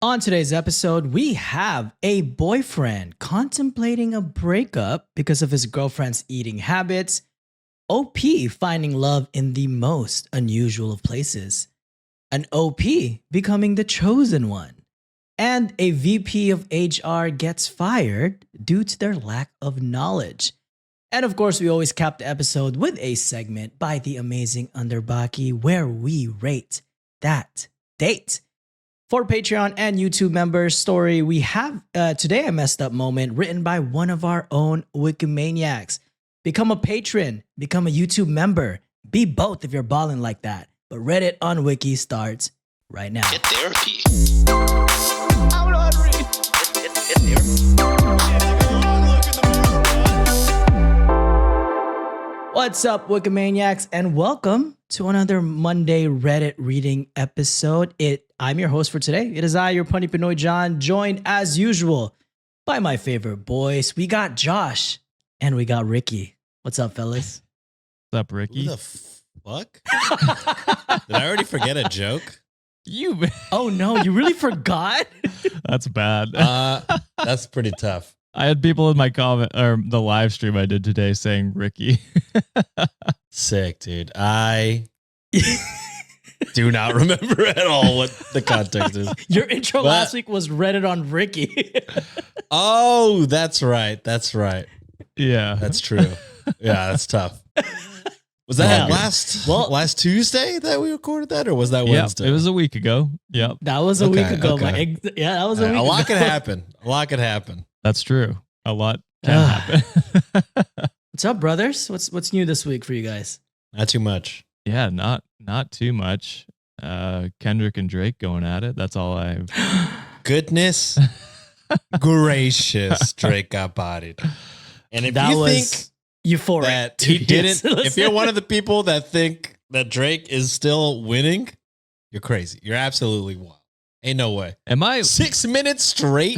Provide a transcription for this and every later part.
On today's episode, we have a boyfriend contemplating a breakup because of his girlfriend's eating habits, OP finding love in the most unusual of places, an OP becoming the chosen one, and a VP of HR gets fired due to their lack of knowledge. And of course, we always cap the episode with a segment by the Amazing Underbakke where we rate that date. For Patreon and YouTube members story, we have Today I Messed Up moment written by one of our own Wikimaniacs. Become a patron, become a YouTube member, be both if you're balling like that. But Reddit on Wiki starts right now. Get therapy. I'm not reading. Get therapy. What's up, Wikimaniacs, and welcome to another Monday Reddit reading episode. I'm your host for today. It is I, your Punny Pinoy John, joined as usual by my favorite boys. We got Josh and we got Ricky. What's up, fellas? What's up, Ricky? Who the fuck? Did I already forget a joke? Oh no, you really forgot? That's bad. That's pretty tough. I had people in my comment or the live stream I did today saying Ricky. Sick, dude. I do not remember at all what the context is. Your intro last week was Reddit on Ricky. Oh, that's right. That's right. Yeah. That's true. Yeah, that's tough. Was that last Tuesday that we recorded that, or was that Wednesday? It was a week ago. Yep. That was a week ago. Okay. That was a week ago. A lot could happen. A lot could happen. That's true. A lot can happen. What's up, brothers? What's new this week for you guys? Not too much. Yeah, not too much. Kendrick and Drake going at it. That's all I've. Goodness gracious, Drake got bodied. And if That you was think euphoric. that he Yes. didn't, if you're one of the people that think that Drake is still winning, you're crazy. You're absolutely wild. Ain't no way. Am I 6 minutes straight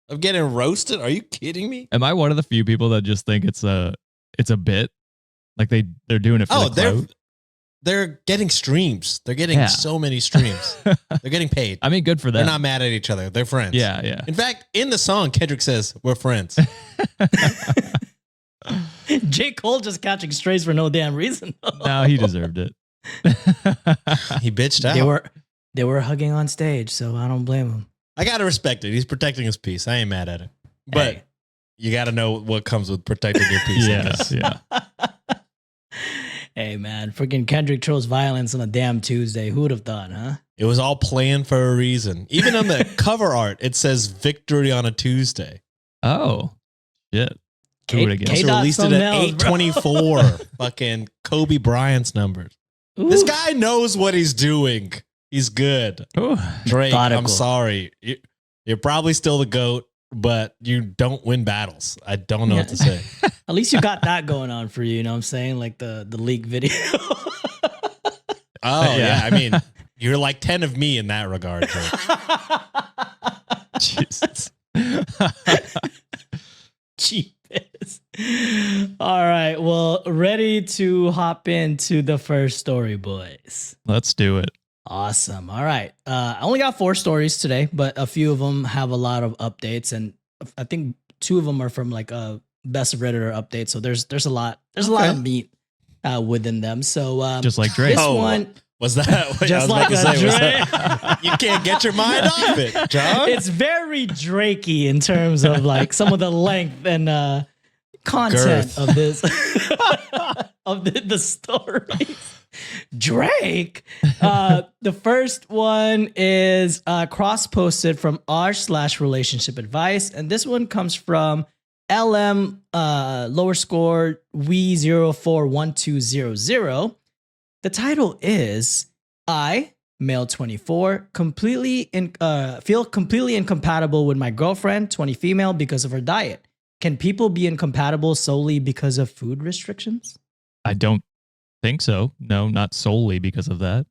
of getting roasted? Are you kidding me? Am I one of the few people that just think it's a bit? Like they're doing it for the clout? They're getting streams. They're getting so many streams. They're getting paid. I mean, good for them. They're not mad at each other. They're friends. Yeah. In fact, in the song, Kendrick says, "We're friends." J. Cole just catching strays for no damn reason. No, he deserved it. He bitched out. They were hugging on stage, so I don't blame him. I gotta respect it. He's protecting his peace. I ain't mad at it. But Hey. you gotta know what comes with protecting your peace. I guess. Yeah. Hey man, freaking Kendrick chose violence on a damn Tuesday. Who would have thought, huh? It was all planned for a reason. Even on the cover art, it says "Victory on a Tuesday." Oh, shit. Who would have guessed? Also K-Dot released it something at else, bro. 8:24. Fucking Kobe Bryant's numbers. Ooh. This guy knows what he's doing. He's good. Ooh. Drake, I'm Methodical. sorry. You're probably still the GOAT, but you don't win battles. I don't know what to say. At least you got that going on for you know what I'm saying? Like the leak video. Oh, yeah. I mean, you're like 10 of me in that regard, Drake. Jesus. Cheapest. All right. Well, ready to hop into the first story, boys. Let's do it. Awesome. All right. I only got 4 stories today, but a few of them have a lot of updates, and I think 2 of them are from like a best of Redditor update. So there's a lot of meat within them. So Just like Drake. this Oh, one, Was that what Just I was like about to a say? Was Drake. that, you can't get your mind off it, John. it's very Drakey in terms of like some of the length and content Girth. of this of the story. Drake. The first one is cross-posted from r/relationship advice, and this one comes from LM lower score we041200. The title is I, male 24, feel completely incompatible with my girlfriend, 20 female, because of her diet. Can people be incompatible solely because of food restrictions? I don't think so. No, not solely because of that.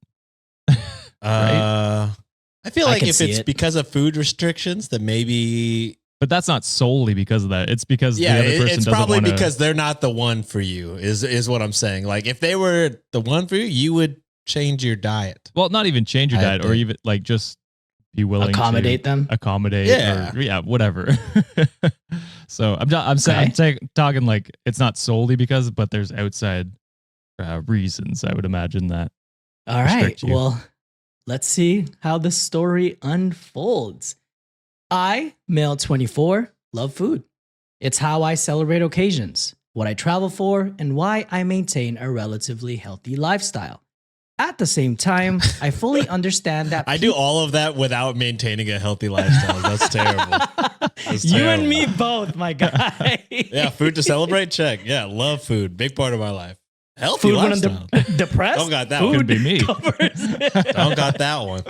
I feel I like can if see it's it. because of food restrictions, then maybe But that's not solely because of that. It's because yeah, the other person it's doesn't probably wanna, because they're not the one for you. Is what I'm saying. Like if they were the one for you, you would change your diet. Well, not even change your I diet or think. even like just be willing Accommodate to them? accommodate, Yeah. or whatever. So I'm talking like it's not solely because, but there's outside reasons. I would imagine that. All right. Restrict you. Well, let's see how the story unfolds. I, male 24, love food. It's how I celebrate occasions, what I travel for, and why I maintain a relatively healthy lifestyle. At the same time, I fully understand that I do all of that without maintaining a healthy lifestyle. That's terrible. That's you terrible. and me both, my guy. Yeah, food to celebrate, check. Yeah, love food. Big part of my life. Healthy Food when I'm lifestyle. depressed. Don't got that food one. Could be me. covers it. Don't got that one.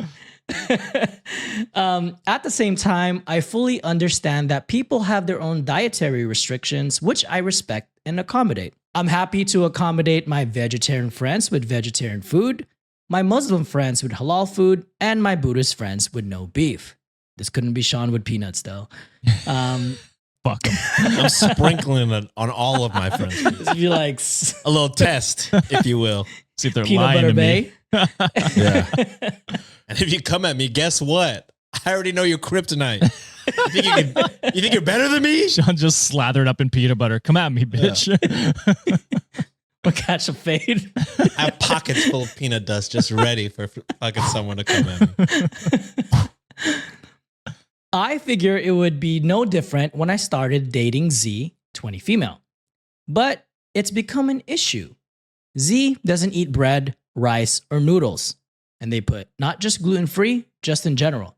At the same time, I fully understand that people have their own dietary restrictions, which I respect and accommodate. I'm happy to accommodate my vegetarian friends with vegetarian food, my Muslim friends with halal food, and my Buddhist friends with no beef. This couldn't be Sean with peanuts, though. Fuck them. I'm sprinkling it on all of my friends. If you like A little test, if you will. See if they're peanut lying butter to me. bay. Yeah. And if you come at me, guess what? I already know your kryptonite. You think you're better than me? Sean just slathered up in peanut butter. Come at me, bitch. We'll catch a fade. I have pockets full of peanut dust just ready for fucking someone to come at me. I figure it would be no different when I started dating Z, 20 female. But it's become an issue. Z doesn't eat bread, rice, or noodles. And they put not just gluten-free, just in general.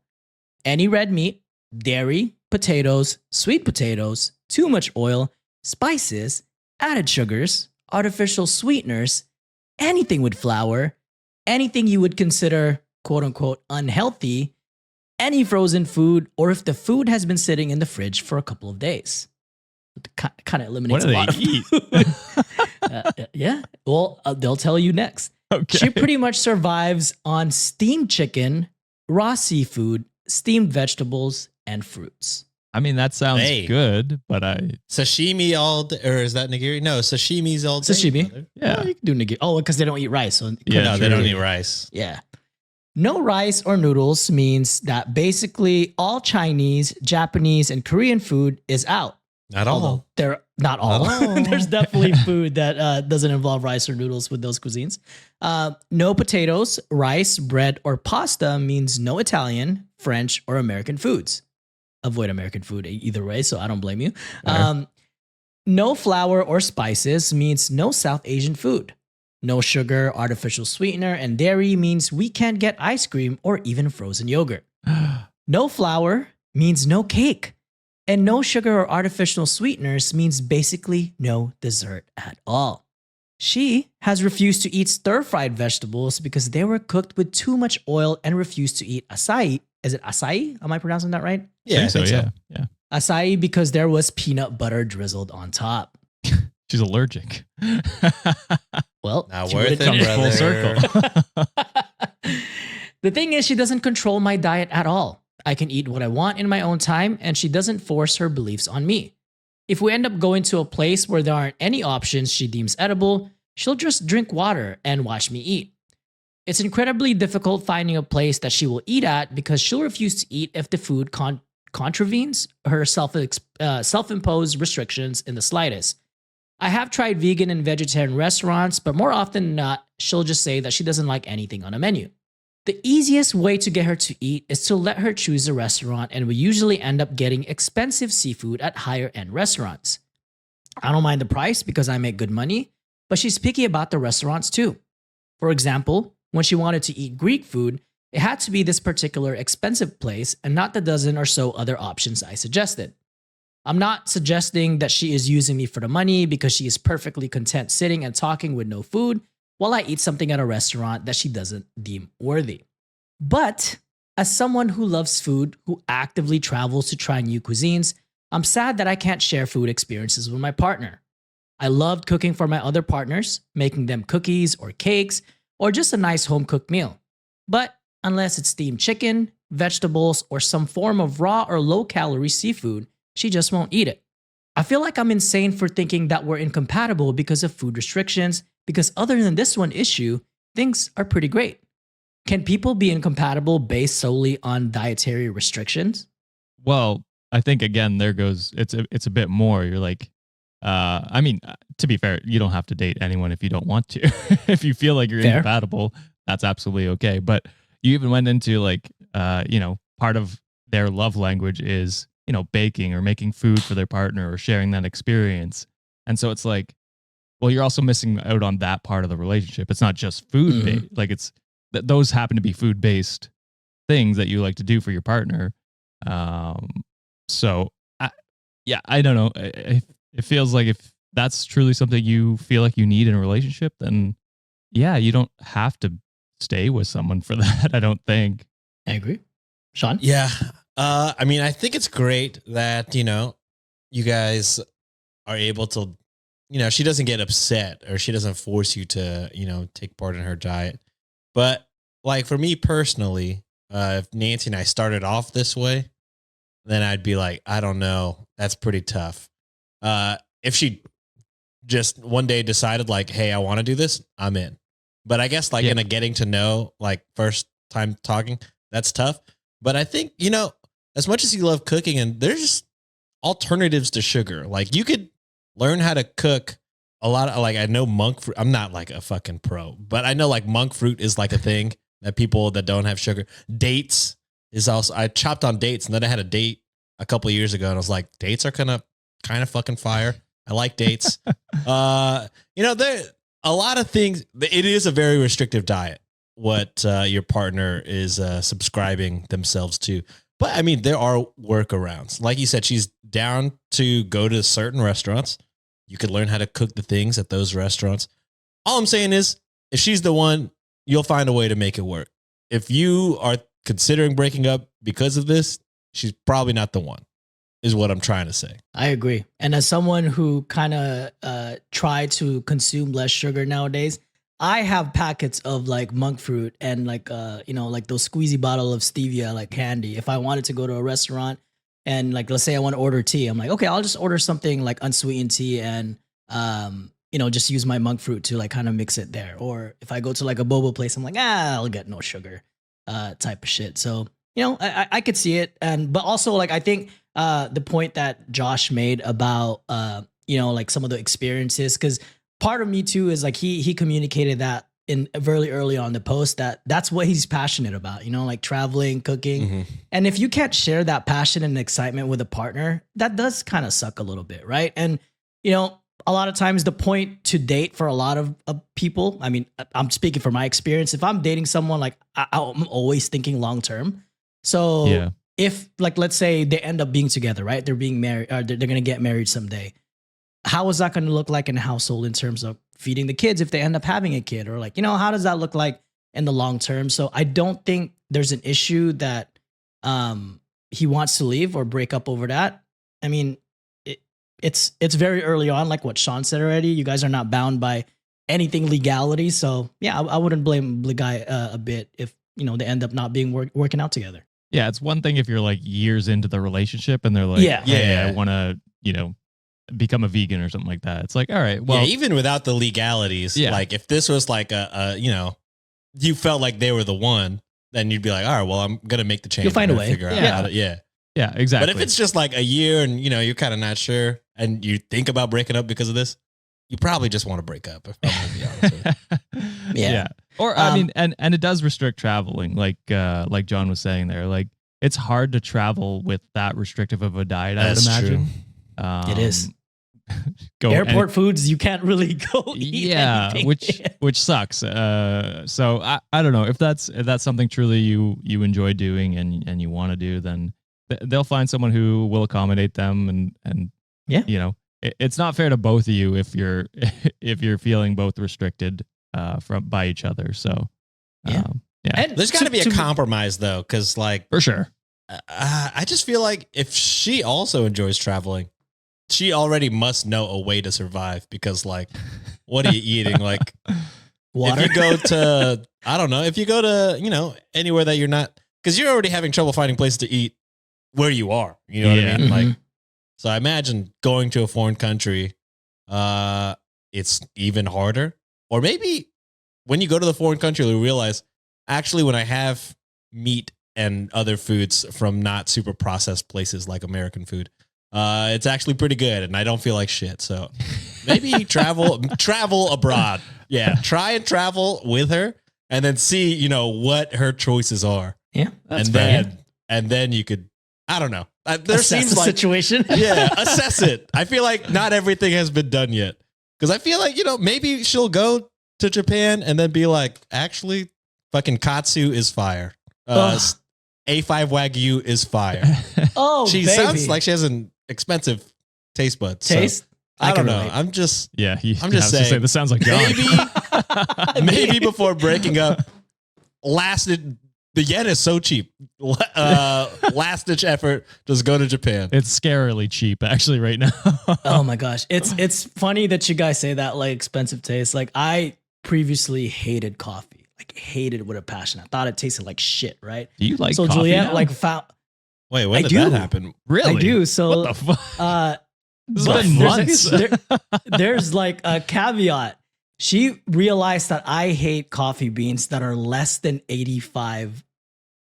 Any red meat, dairy, potatoes, sweet potatoes, too much oil, spices, added sugars, artificial sweeteners, anything with flour, anything you would consider quote unquote unhealthy, any frozen food, or if the food has been sitting in the fridge for a couple of days. Kind of eliminates What do a lot they of eat? food. Yeah. Well, they'll tell you next. Okay. She pretty much survives on steamed chicken, raw seafood, steamed vegetables, and fruits. I mean, that sounds Hey. good, but Sashimi all day, or is that nigiri? No, sashimi's all day. Sashimi. brother. yeah. Well, you can do nigiri. Oh, because they don't eat rice. So Yeah, No, they true. don't eat rice. yeah. No rice or noodles means that basically all Chinese, Japanese, and Korean food is out. Not Although all. they're not all. Not all. There's definitely food that doesn't involve rice or noodles with those cuisines. No potatoes, rice, bread, or pasta means no Italian, French, or American foods. Avoid American food either way, so I don't blame you. No flour or spices means no South Asian food. No sugar, artificial sweetener, and dairy means we can't get ice cream or even frozen yogurt. No flour means no cake. And no sugar or artificial sweeteners means basically no dessert at all. She has refused to eat stir-fried vegetables because they were cooked with too much oil and refused to eat acai. Is it acai? Am I pronouncing that right? Yeah, I think so. Yeah. Yeah. Acai because there was peanut butter drizzled on top. She's allergic. Well, Not she worth would've it, come brother. full circle. The thing is, she doesn't control my diet at all. I can eat what I want in my own time, and she doesn't force her beliefs on me. If we end up going to a place where there aren't any options she deems edible, she'll just drink water and watch me eat. It's incredibly difficult finding a place that she will eat at because she'll refuse to eat if the food contravenes her self-imposed restrictions in the slightest. I have tried vegan and vegetarian restaurants, but more often than not, she'll just say that she doesn't like anything on a menu. The easiest way to get her to eat is to let her choose a restaurant, and we usually end up getting expensive seafood at higher end restaurants. I don't mind the price because I make good money, but she's picky about the restaurants too. For example, when she wanted to eat Greek food, it had to be this particular expensive place and not the dozen or so other options I suggested. I'm not suggesting that she is using me for the money because she is perfectly content sitting and talking with no food while I eat something at a restaurant that she doesn't deem worthy. But as someone who loves food, who actively travels to try new cuisines, I'm sad that I can't share food experiences with my partner. I loved cooking for my other partners, making them cookies or cakes, or just a nice home-cooked meal. But unless it's steamed chicken, vegetables, or some form of raw or low-calorie seafood, she just won't eat it. I feel like I'm insane for thinking that we're incompatible because of food restrictions, because other than this one issue, things are pretty great. can people be incompatible based solely on dietary restrictions? Well, I think again, there goes it's a bit more. You're like, I mean, to be fair, you don't have to date anyone if you don't want to. If you feel like you're Fair. incompatible, that's absolutely okay. But you even went into like, part of their love language is, baking or making food for their partner or sharing that experience. And so it's like, well, you're also missing out on that part of the relationship. It's not just food based. Like those happen to be food based things that you like to do for your partner. So I don't know. It feels like if that's truly something you feel like you need in a relationship, then yeah, you don't have to stay with someone for that. I don't think. I agree. Sean? Yeah. I mean, I think it's great that, you guys are able to, she doesn't get upset or she doesn't force you to, take part in her diet. But like for me personally, if Nancy and I started off this way, then I'd be like, I don't know. That's pretty tough. If she just one day decided like, hey, I want to do this, I'm in. But I guess like in a getting to know, like first time talking, that's tough. But I think, as much as you love cooking and there's just alternatives to sugar, like you could learn how to cook a lot of, like, I know monk fruit. I'm not like a fucking pro, but I know like monk fruit is like a thing that people that don't have sugar. Dates is also, I chopped on dates and then I had a date a couple of years ago and I was like, dates are kind of fucking fire. I like dates. There a lot of things. It is a very restrictive diet, what your partner is subscribing themselves to. But I mean, there are workarounds. Like you said, she's down to go to certain restaurants. You could learn how to cook the things at those restaurants. All I'm saying is, if she's the one, you'll find a way to make it work. If you are considering breaking up because of this, she's probably not the one, is what I'm trying to say. I agree. And as someone who kind of tried to consume less sugar nowadays, I have packets of like monk fruit and like like those squeezy bottle of stevia like candy. If I wanted to go to a restaurant and like let's say I want to order tea, I'm like, okay, I'll just order something like unsweetened tea and just use my monk fruit to like kind of mix it there. Or if I go to like a boba place, I'm like, I'll get no sugar type of shit. So I could see it, but also like I think the point that Josh made about like some of the experiences, because part of me too is like he communicated that in very early on the post that's what he's passionate about, like traveling, cooking. Mm-hmm. And if you can't share that passion and excitement with a partner, that does kind of suck a little bit, right? And a lot of times the point to date for a lot of people, I mean, I'm speaking from my experience. If I'm dating someone, like I'm always thinking long term. So if like, let's say they end up being together, right? They're being married, or they're going to get married someday. How is that going to look like in a household in terms of feeding the kids if they end up having a kid, or like, how does that look like in the long term? So I don't think there's an issue that he wants to leave or break up over that. I mean, it's very early on, like what Sean said already. You guys are not bound by anything legality. So yeah, I wouldn't blame the guy a bit if, they end up not being working out together. Yeah, it's one thing if you're like years into the relationship and they're like, hey, I want to, become a vegan or something like that. It's like, all right, well, even without the legalities, like if this was like you felt like they were the one, then you'd be like, all right, well, I'm gonna make the change. You'll find a way. Figure out how to, yeah, exactly. But if it's just like a year and you're kind of not sure and you think about breaking up because of this, you probably just want to break up. If I'm gonna be honest with you. Yeah. Or I mean, and it does restrict traveling, like John was saying there. Like it's hard to travel with that restrictive of a diet. I would imagine. It is. Airport foods, you can't really go eat anything. which sucks. So I don't know if that's something truly you enjoy doing and you want to do, then they'll find someone who will accommodate them and it's not fair to both of you if you're feeling both restricted by each other. So And there's got to be a compromise though, because like for sure, I just feel like if she also enjoys traveling, she already must know a way to survive, because like, what are you eating? Like water. If you go to, I don't know, if you go to, anywhere that you're not, because you're already having trouble finding places to eat where you are, you know what I mean? Like, so I imagine going to a foreign country, it's even harder. Or maybe when you go to the foreign country, you realize actually, when I have meat and other foods from not super processed places like American food, it's actually pretty good, and I don't feel like shit. So maybe travel abroad. Yeah, try and travel with her, and then see, you know, what her choices are. Yeah, and then you could, I don't know. There assess seems the like situation. yeah, assess it. I feel like not everything has been done yet, because I feel like, you know, maybe she'll go to Japan and then be like, actually, fucking katsu is fire. A5 Wagyu is fire. Oh, She baby. sounds like she has an expensive taste bud. Taste. So, I don't can know. relate. I'm just Yeah, I'm just saying, this sounds like John. maybe before breaking up, the yen is so cheap. Last ditch effort, just go to Japan. It's scarily cheap actually right now. Oh my gosh. It's funny that you guys say that, like, expensive taste. Like, I previously hated coffee. Like, hated it with a passion. I thought it tasted like shit, right? Do you like so coffee Juliet now? like found Wait, when I did do. that happen? Really? I do. So What the fuck? This but has been months. there's like a caveat. She realized that I hate coffee beans that are less than 85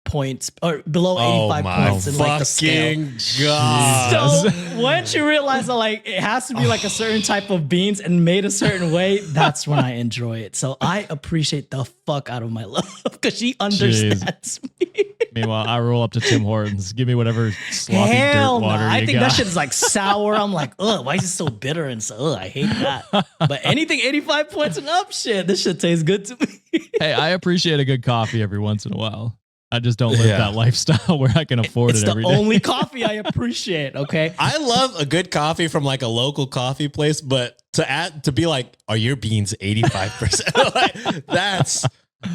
points or below 85 points in like the scale. God. So once you realize that, like, it has to be like a certain type of beans and made a certain way, that's when I enjoy it. So I appreciate the fuck out of my love because she understands me. Meanwhile, I roll up to Tim Hortons. Give me whatever sloppy Hell dirt no. water I you think got. that shit is like sour. I'm like, ugh, why is it so bitter and so, ugh, I hate that. But anything 85 points and up, shit, this shit tastes good to me. Hey, I appreciate a good coffee every once in a while. I just don't live Yeah. that lifestyle where I can afford It's it the every day. only coffee I appreciate, okay? I love a good coffee from like a local coffee place, but to be like, are your beans 85%? Like, that's,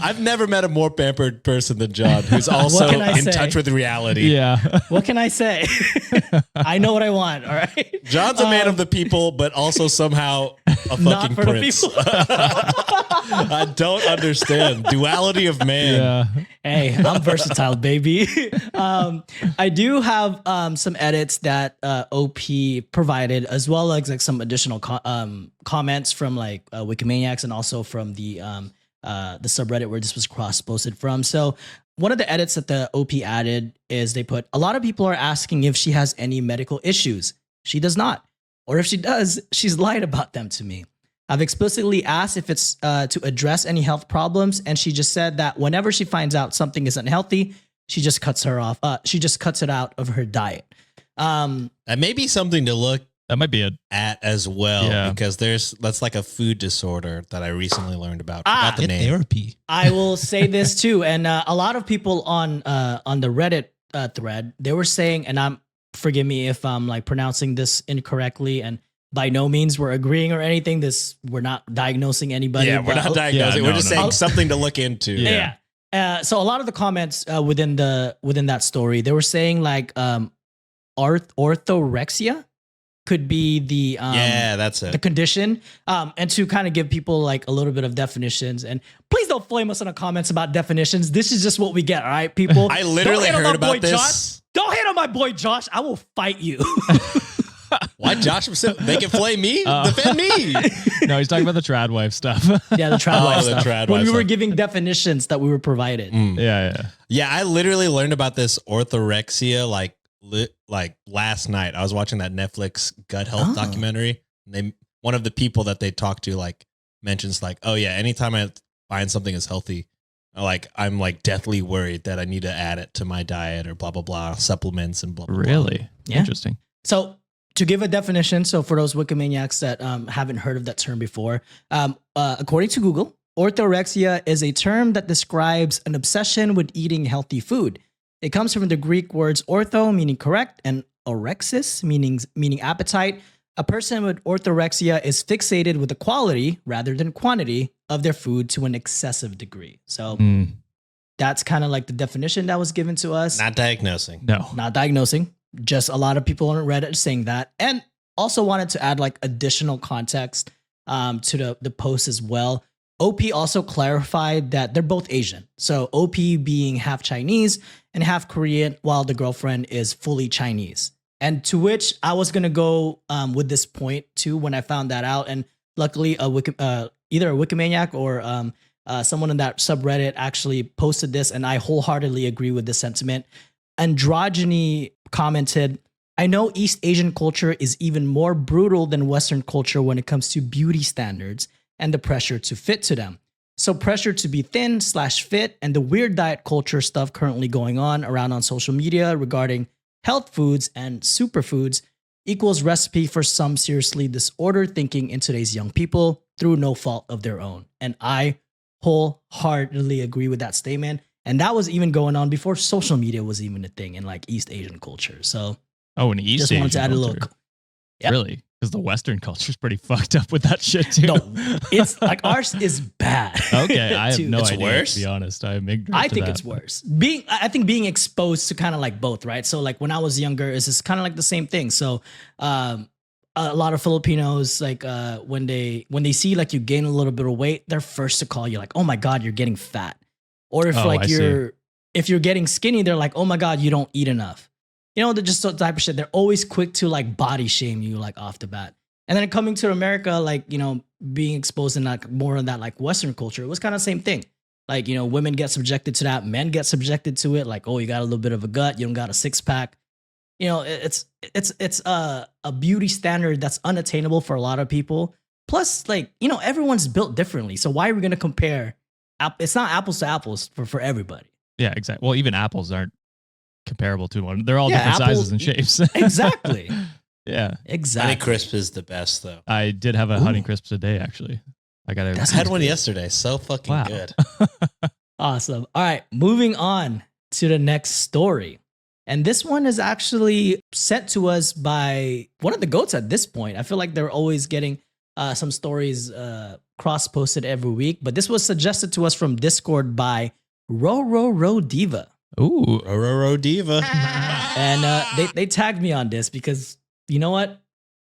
I've never met a more pampered person than John, who's also can I in say? touch with reality. Yeah. What can I say? I know what I want, all right? John's a man of the people, but also somehow a Not fucking for the prince. people. I don't understand. Duality of man. Yeah. Hey, I'm versatile, baby. I do have some edits that OP provided, as well as like some additional comments from like Wikimaniacs and also from the subreddit where this was cross-posted from. So one of the edits that the OP added is they put, a lot of people are asking if she has any medical issues. She does not. Or if she does, she's lied about them to me. I've explicitly asked if it's to address any health problems, and she just said that whenever she finds out something is unhealthy, she just cuts her off. She just cuts it out of her diet. That may be something to look That might be at as well, Yeah. because that's like a food disorder that I recently learned about. Ah. Forgot the name. Therapy. I will say this too, and a lot of people on the Reddit thread, they were saying, and forgive me if I'm like pronouncing this incorrectly, and by no means we're agreeing or anything. We're not diagnosing anybody. Yeah, we're but- not diagnosing. Yeah, we're just no. saying something to look into. Yeah. Yeah. So a lot of the comments within that story, they were saying like orthorexia could be the That's the it. condition, and to kind of give people like a little bit of definitions. And please don't flame us in the comments about definitions. This is just what we get, all right, people. I literally Don't hate on heard my boy about this. Josh. Don't hate on my boy Josh. I will fight you. Why Josh? They can flame me, defend me. No, he's talking about the trad wife stuff. Yeah, the trad Oh, wife the stuff. trad When wife we were stuff. giving definitions that we were provided. Yeah. Yeah, I literally learned about this orthorexia like last night. I was watching that Netflix gut health documentary. And one of the people that they talked to like mentions like, oh yeah, anytime I find something is healthy, like I'm like deathly worried that I need to add it to my diet or blah blah blah, supplements and blah blah. Really? Yeah. Interesting. So to give a definition, so for those Wikimaniacs that haven't heard of that term before, according to Google, orthorexia is a term that describes an obsession with eating healthy food. It comes from the Greek words ortho, meaning correct, and orexis, meaning appetite. A person with orthorexia is fixated with the quality rather than quantity of their food to an excessive degree. So that's kind of like the definition that was given to us. Not diagnosing. No. Not diagnosing, just a lot of people on Reddit saying that. And also wanted to add like additional context to the post as well. OP also clarified that they're both Asian. So OP being half Chinese and half Korean, while the girlfriend is fully Chinese. And to which I was going to go with this point too when I found that out. And luckily, either a Wikimaniac or Someone in that subreddit actually posted this, and I wholeheartedly agree with this sentiment. Androgyny commented, I know East Asian culture is even more brutal than Western culture when it comes to beauty standards and the pressure to fit to them. So pressure to be thin/fit and the weird diet culture stuff currently going on around on social media regarding health foods and superfoods equals recipe for some seriously disordered thinking in today's young people through no fault of their own. And I wholeheartedly agree with that statement. And that was even going on before social media was even a thing in like East Asian culture. So in East just Asian wanted to add a culture. little. Yep. Really? Because the Western culture is pretty fucked up with that shit too. No, it's like ours is bad. Okay, I have Dude, no it's idea. worse? To be honest, I'm ignorant. I to think that. it's worse. I think being exposed to kind of like both, right? So like when I was younger, it's just kind of like the same thing. So a lot of Filipinos, like when they see like you gain a little bit of weight, they're first to call you like, oh my God, you're getting fat. Or if I see. if you're getting skinny, they're like, oh my God, you don't eat enough. You know, they're just the type of shit. They're always quick to like body shame you like off the bat. And then coming to America, like, you know, being exposed in like more of that like Western culture, it was kind of the same thing. Like, you know, women get subjected to that, men get subjected to it. Like, oh, you got a little bit of a gut, you don't got a six pack. You know, it's a beauty standard that's unattainable for a lot of people. Plus, like, you know, everyone's built differently. So why are we going to compare? It's not apples to apples for everybody. Yeah, exactly. Well, even apples aren't comparable to one. They're all Yeah, different apple- sizes and shapes. Exactly. Yeah. Exactly. Honey Crisp is the best though. I did have a Ooh. Honey Crisp today, actually. I got That's I had one good. yesterday. So fucking Wow. good. Awesome. All right, moving on to the next story. And this one is actually sent to us by one of the goats at this point. I feel like they're always getting some stories cross-posted every week. But this was suggested to us from Discord by Ro Diva. Ooh. Roro Diva. And they tagged me on this because, you know what?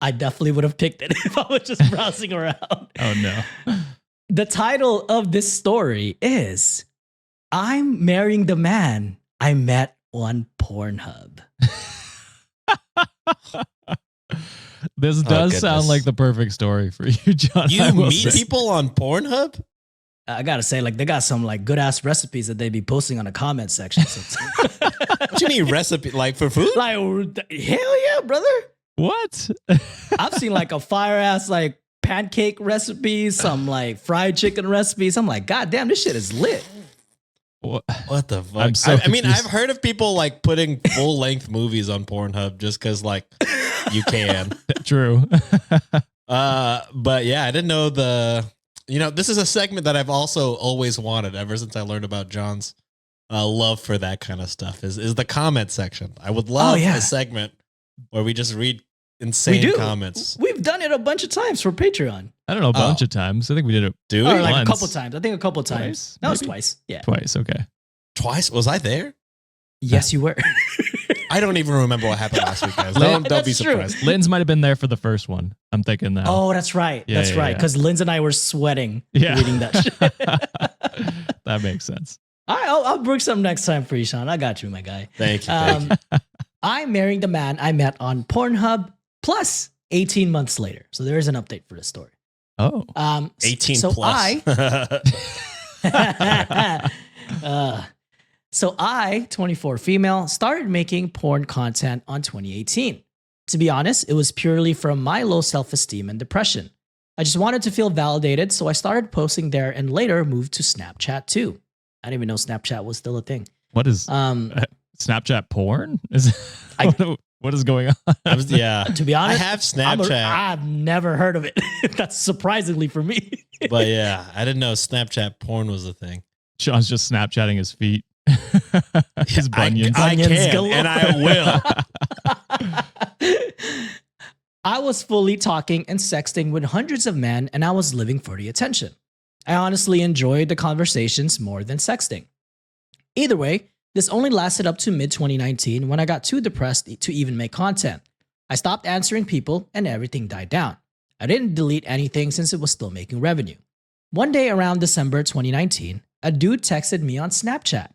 I definitely would have picked it if I was just browsing around. Oh, no. The title of this story is I'm Marrying the Man I Met on Pornhub. This does sound goodness. like the perfect story for you, John. I You will meet say. people on Pornhub? I gotta say, like, they got some like good ass recipes that they be posting on the comment section. What you mean recipe? Like for food? Like, hell yeah, brother. What? I've seen like a fire ass like pancake recipes, some like fried chicken recipes. I'm like, God damn, this shit is lit. What? What the fuck? I'm so I mean, confused. I've heard of people like putting full length movies on Pornhub just because like you can. True. But yeah, I didn't know this is a segment that I've also always wanted ever since I learned about John's love for that kind of stuff is the comment section. I would love yeah. a segment where we just read We insane do. comments. We've done it a bunch of times for Patreon. I don't know, a bunch of times. I think we did it Do we? Or like Once. a couple times. I think a couple times. Twice, That was maybe? twice. Yeah. twice. Okay. Twice? Was I there? Yes, you were. I don't even remember what happened last week, guys. Don't be That's true. surprised. Lynn's might have been there for the first one. I'm thinking that. Oh, that's right. Yeah, That's yeah, right. yeah. Because Linz and I were sweating Yeah. reading that shit. That makes sense. All right, I'll bring some next time for you, Sean. I got you, my guy. Thank you. Thank you. I'm marrying the man I met on Pornhub plus 18 months later. So there is an update for this story. Oh. 18 so plus. So I, 24 female, started making porn content on 2018. To be honest, it was purely from my low self-esteem and depression. I just wanted to feel validated, so I started posting there and later moved to Snapchat too. I didn't even know Snapchat was still a thing. What is Snapchat porn? What is going on? To be honest, I have Snapchat, I've never heard of it. That's surprisingly for me. but yeah, I didn't know Snapchat porn was a thing. Sean's just Snapchatting his feet. His bunions. I Onions can, galore. and I will. I was fully talking and sexting with hundreds of men, and I was living for the attention. I honestly enjoyed the conversations more than sexting. Either way, this only lasted up to mid-2019 when I got too depressed to even make content. I stopped answering people and everything died down. I didn't delete anything since it was still making revenue. One day around December 2019, a dude texted me on Snapchat.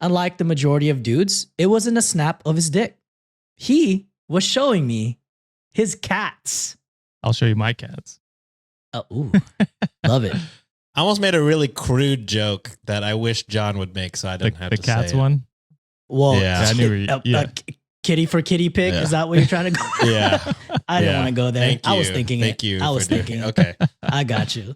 Unlike the majority of dudes, it wasn't a snap of his dick. He was showing me his cats. I'll show you my cats. Ooh, love it. I almost made a really crude joke that I wish John would make, so I didn't have The to cats say it. one. Well, Yeah. I knew where you- kitty for kitty pig. Yeah. Is that what you're trying to go? Yeah. I didn't Yeah. want to go there. Thank I was you. thinking Thank it. you. I was for doing- thinking it. Okay. I got you.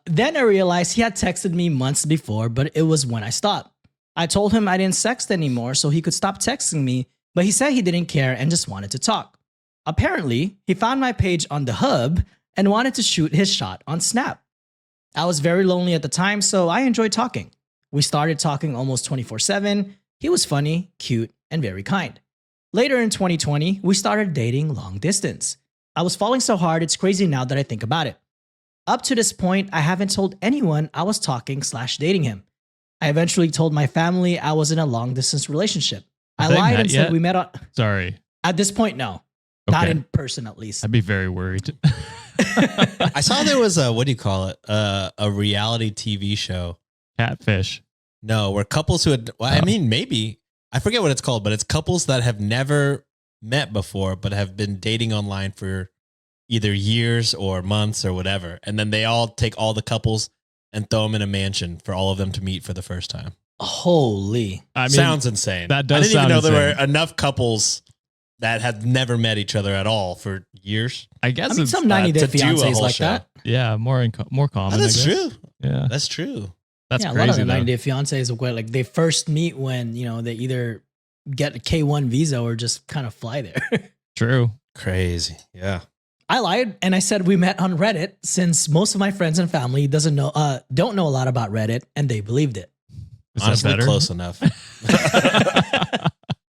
Then I realized he had texted me months before, but it was when I stopped. I told him I didn't sext anymore so he could stop texting me, but he said he didn't care and just wanted to talk. Apparently, he found my page on the hub and wanted to shoot his shot on Snap. I was very lonely at the time, so I enjoyed talking. We started talking almost 24/7. He was funny, cute, and very kind. Later in 2020, we started dating long distance. I was falling so hard, it's crazy now that I think about it. Up to this point, I haven't told anyone I was talking/dating him. I eventually told my family I was in a long distance relationship. I Have they lied met and said yet? we met on. Sorry. At this point, no. Not Okay. in person, at least. I'd be very worried. I saw there was a, what do you call it? A reality TV show. Catfish. No, where couples who had, well, I Oh. mean, maybe, I forget what it's called, but it's couples that have never met before, but have been dating online for either years or months or whatever. And then they all take all the couples and throw them in a mansion for all of them to meet for the first time. Holy. I mean, Sounds insane. that does I didn't even sound know there insane. were enough couples that had never met each other at all for years. I guess I mean, it's, some 90 Day to do a Fiancés whole like show. that. yeah, more common. That's I guess. true. Yeah, That's true. that's Yeah, a lot of crazy the though. 90 Day Fiancés are quite like they first meet when, they either get a K1 visa or just kind of fly there. True. Crazy. Yeah. I lied and I said we met on Reddit since most of my friends and family don't know a lot about Reddit and they believed it. Is Honestly, that better? close enough.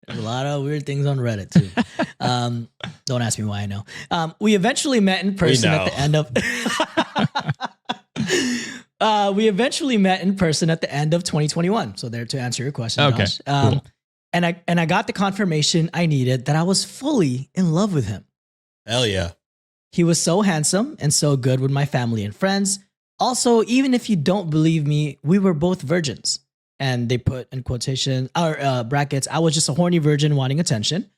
There's a lot of weird things on Reddit too. Don't ask me why I know. We eventually met in person at know. the end of. We eventually met in person at the end of 2021. So there to answer your question. Okay, Josh. cool. And I got the confirmation I needed that I was fully in love with him. Hell yeah. He was so handsome and so good with my family and friends. Also, even if you don't believe me, we were both virgins. And they put in quotation or brackets, I was just a horny virgin wanting attention.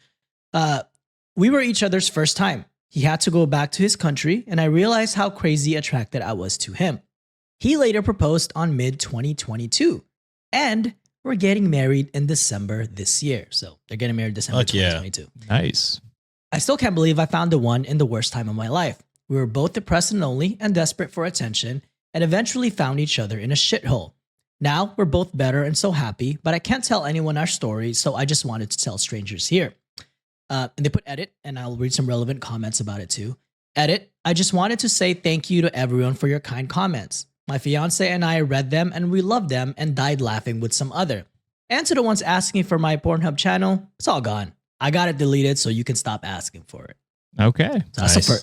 We were each other's first time. He had to go back to his country, and I realized how crazy attracted I was to him. He later proposed on mid-2022, and we're getting married in December this year. So they're getting married December Fuck yeah. 2022. Nice. I still can't believe I found the one in the worst time of my life. We were both depressed and lonely and desperate for attention, and eventually found each other in a shithole. Now we're both better and so happy, but I can't tell anyone our story, so I just wanted to tell strangers here. And they put edit, and I'll read some relevant comments about it too. Edit, I just wanted to say thank you to everyone for your kind comments. My fiance and I read them and we loved them and died laughing with some other. And to the ones asking for my Pornhub channel, it's all gone. I got it deleted so you can stop asking for it. Okay. So that's, Nice.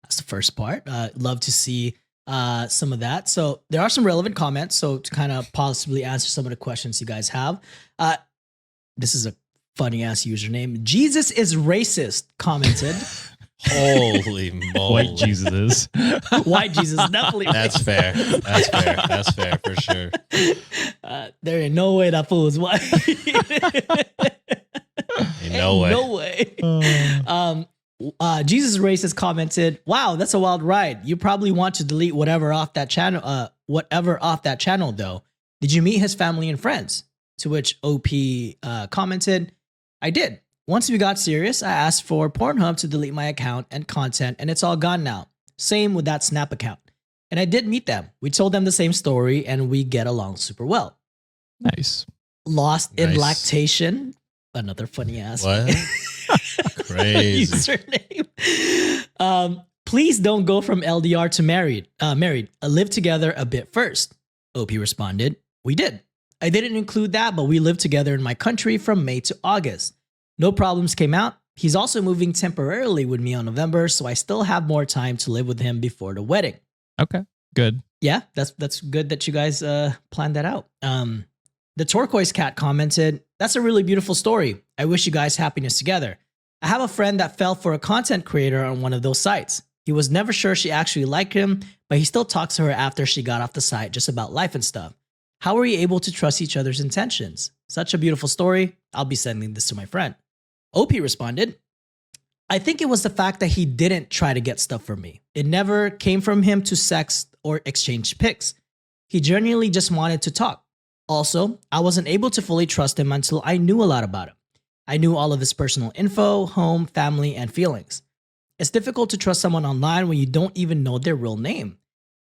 that's the first part. Love to see some of that. So there are some relevant comments. So to kind of possibly answer some of the questions you guys have. This is a funny ass username. Jesus is racist commented. Holy moly. White Jesus is. White Jesus definitely. That's fair. That's fair. That's fair for sure. There ain't no way that fool is white. Ain't no way. No way. Jesus Racist commented, "Wow, that's a wild ride. You probably want to delete whatever off that channel. Whatever off that channel, though. Did you meet his family and friends?" To which OP commented, "I did. Once we got serious, I asked for Pornhub to delete my account and content, and it's all gone now. Same with that Snap account. And I did meet them. We told them the same story, and we get along super well. Nice. Lost in Nice. lactation." Another funny ass What? Crazy. username. Please don't go from LDR to married. Live together a bit first. OP responded, "We did. I didn't include that, but we lived together in my country from May to August. No problems came out. He's also moving temporarily with me on November, so I still have more time to live with him before the wedding." Okay. Good. Yeah, that's good that you guys planned that out. The turquoise cat commented, "That's a really beautiful story. I wish you guys happiness together. I have a friend that fell for a content creator on one of those sites. He was never sure she actually liked him, but he still talks to her after she got off the site just about life and stuff. How were you able to trust each other's intentions? Such a beautiful story. I'll be sending this to my friend." OP responded, "I think it was the fact that he didn't try to get stuff from me. It never came from him to sext or exchange pics. He genuinely just wanted to talk. Also, I wasn't able to fully trust him until I knew a lot about him. I knew all of his personal info, home, family, and feelings. It's difficult to trust someone online when you don't even know their real name.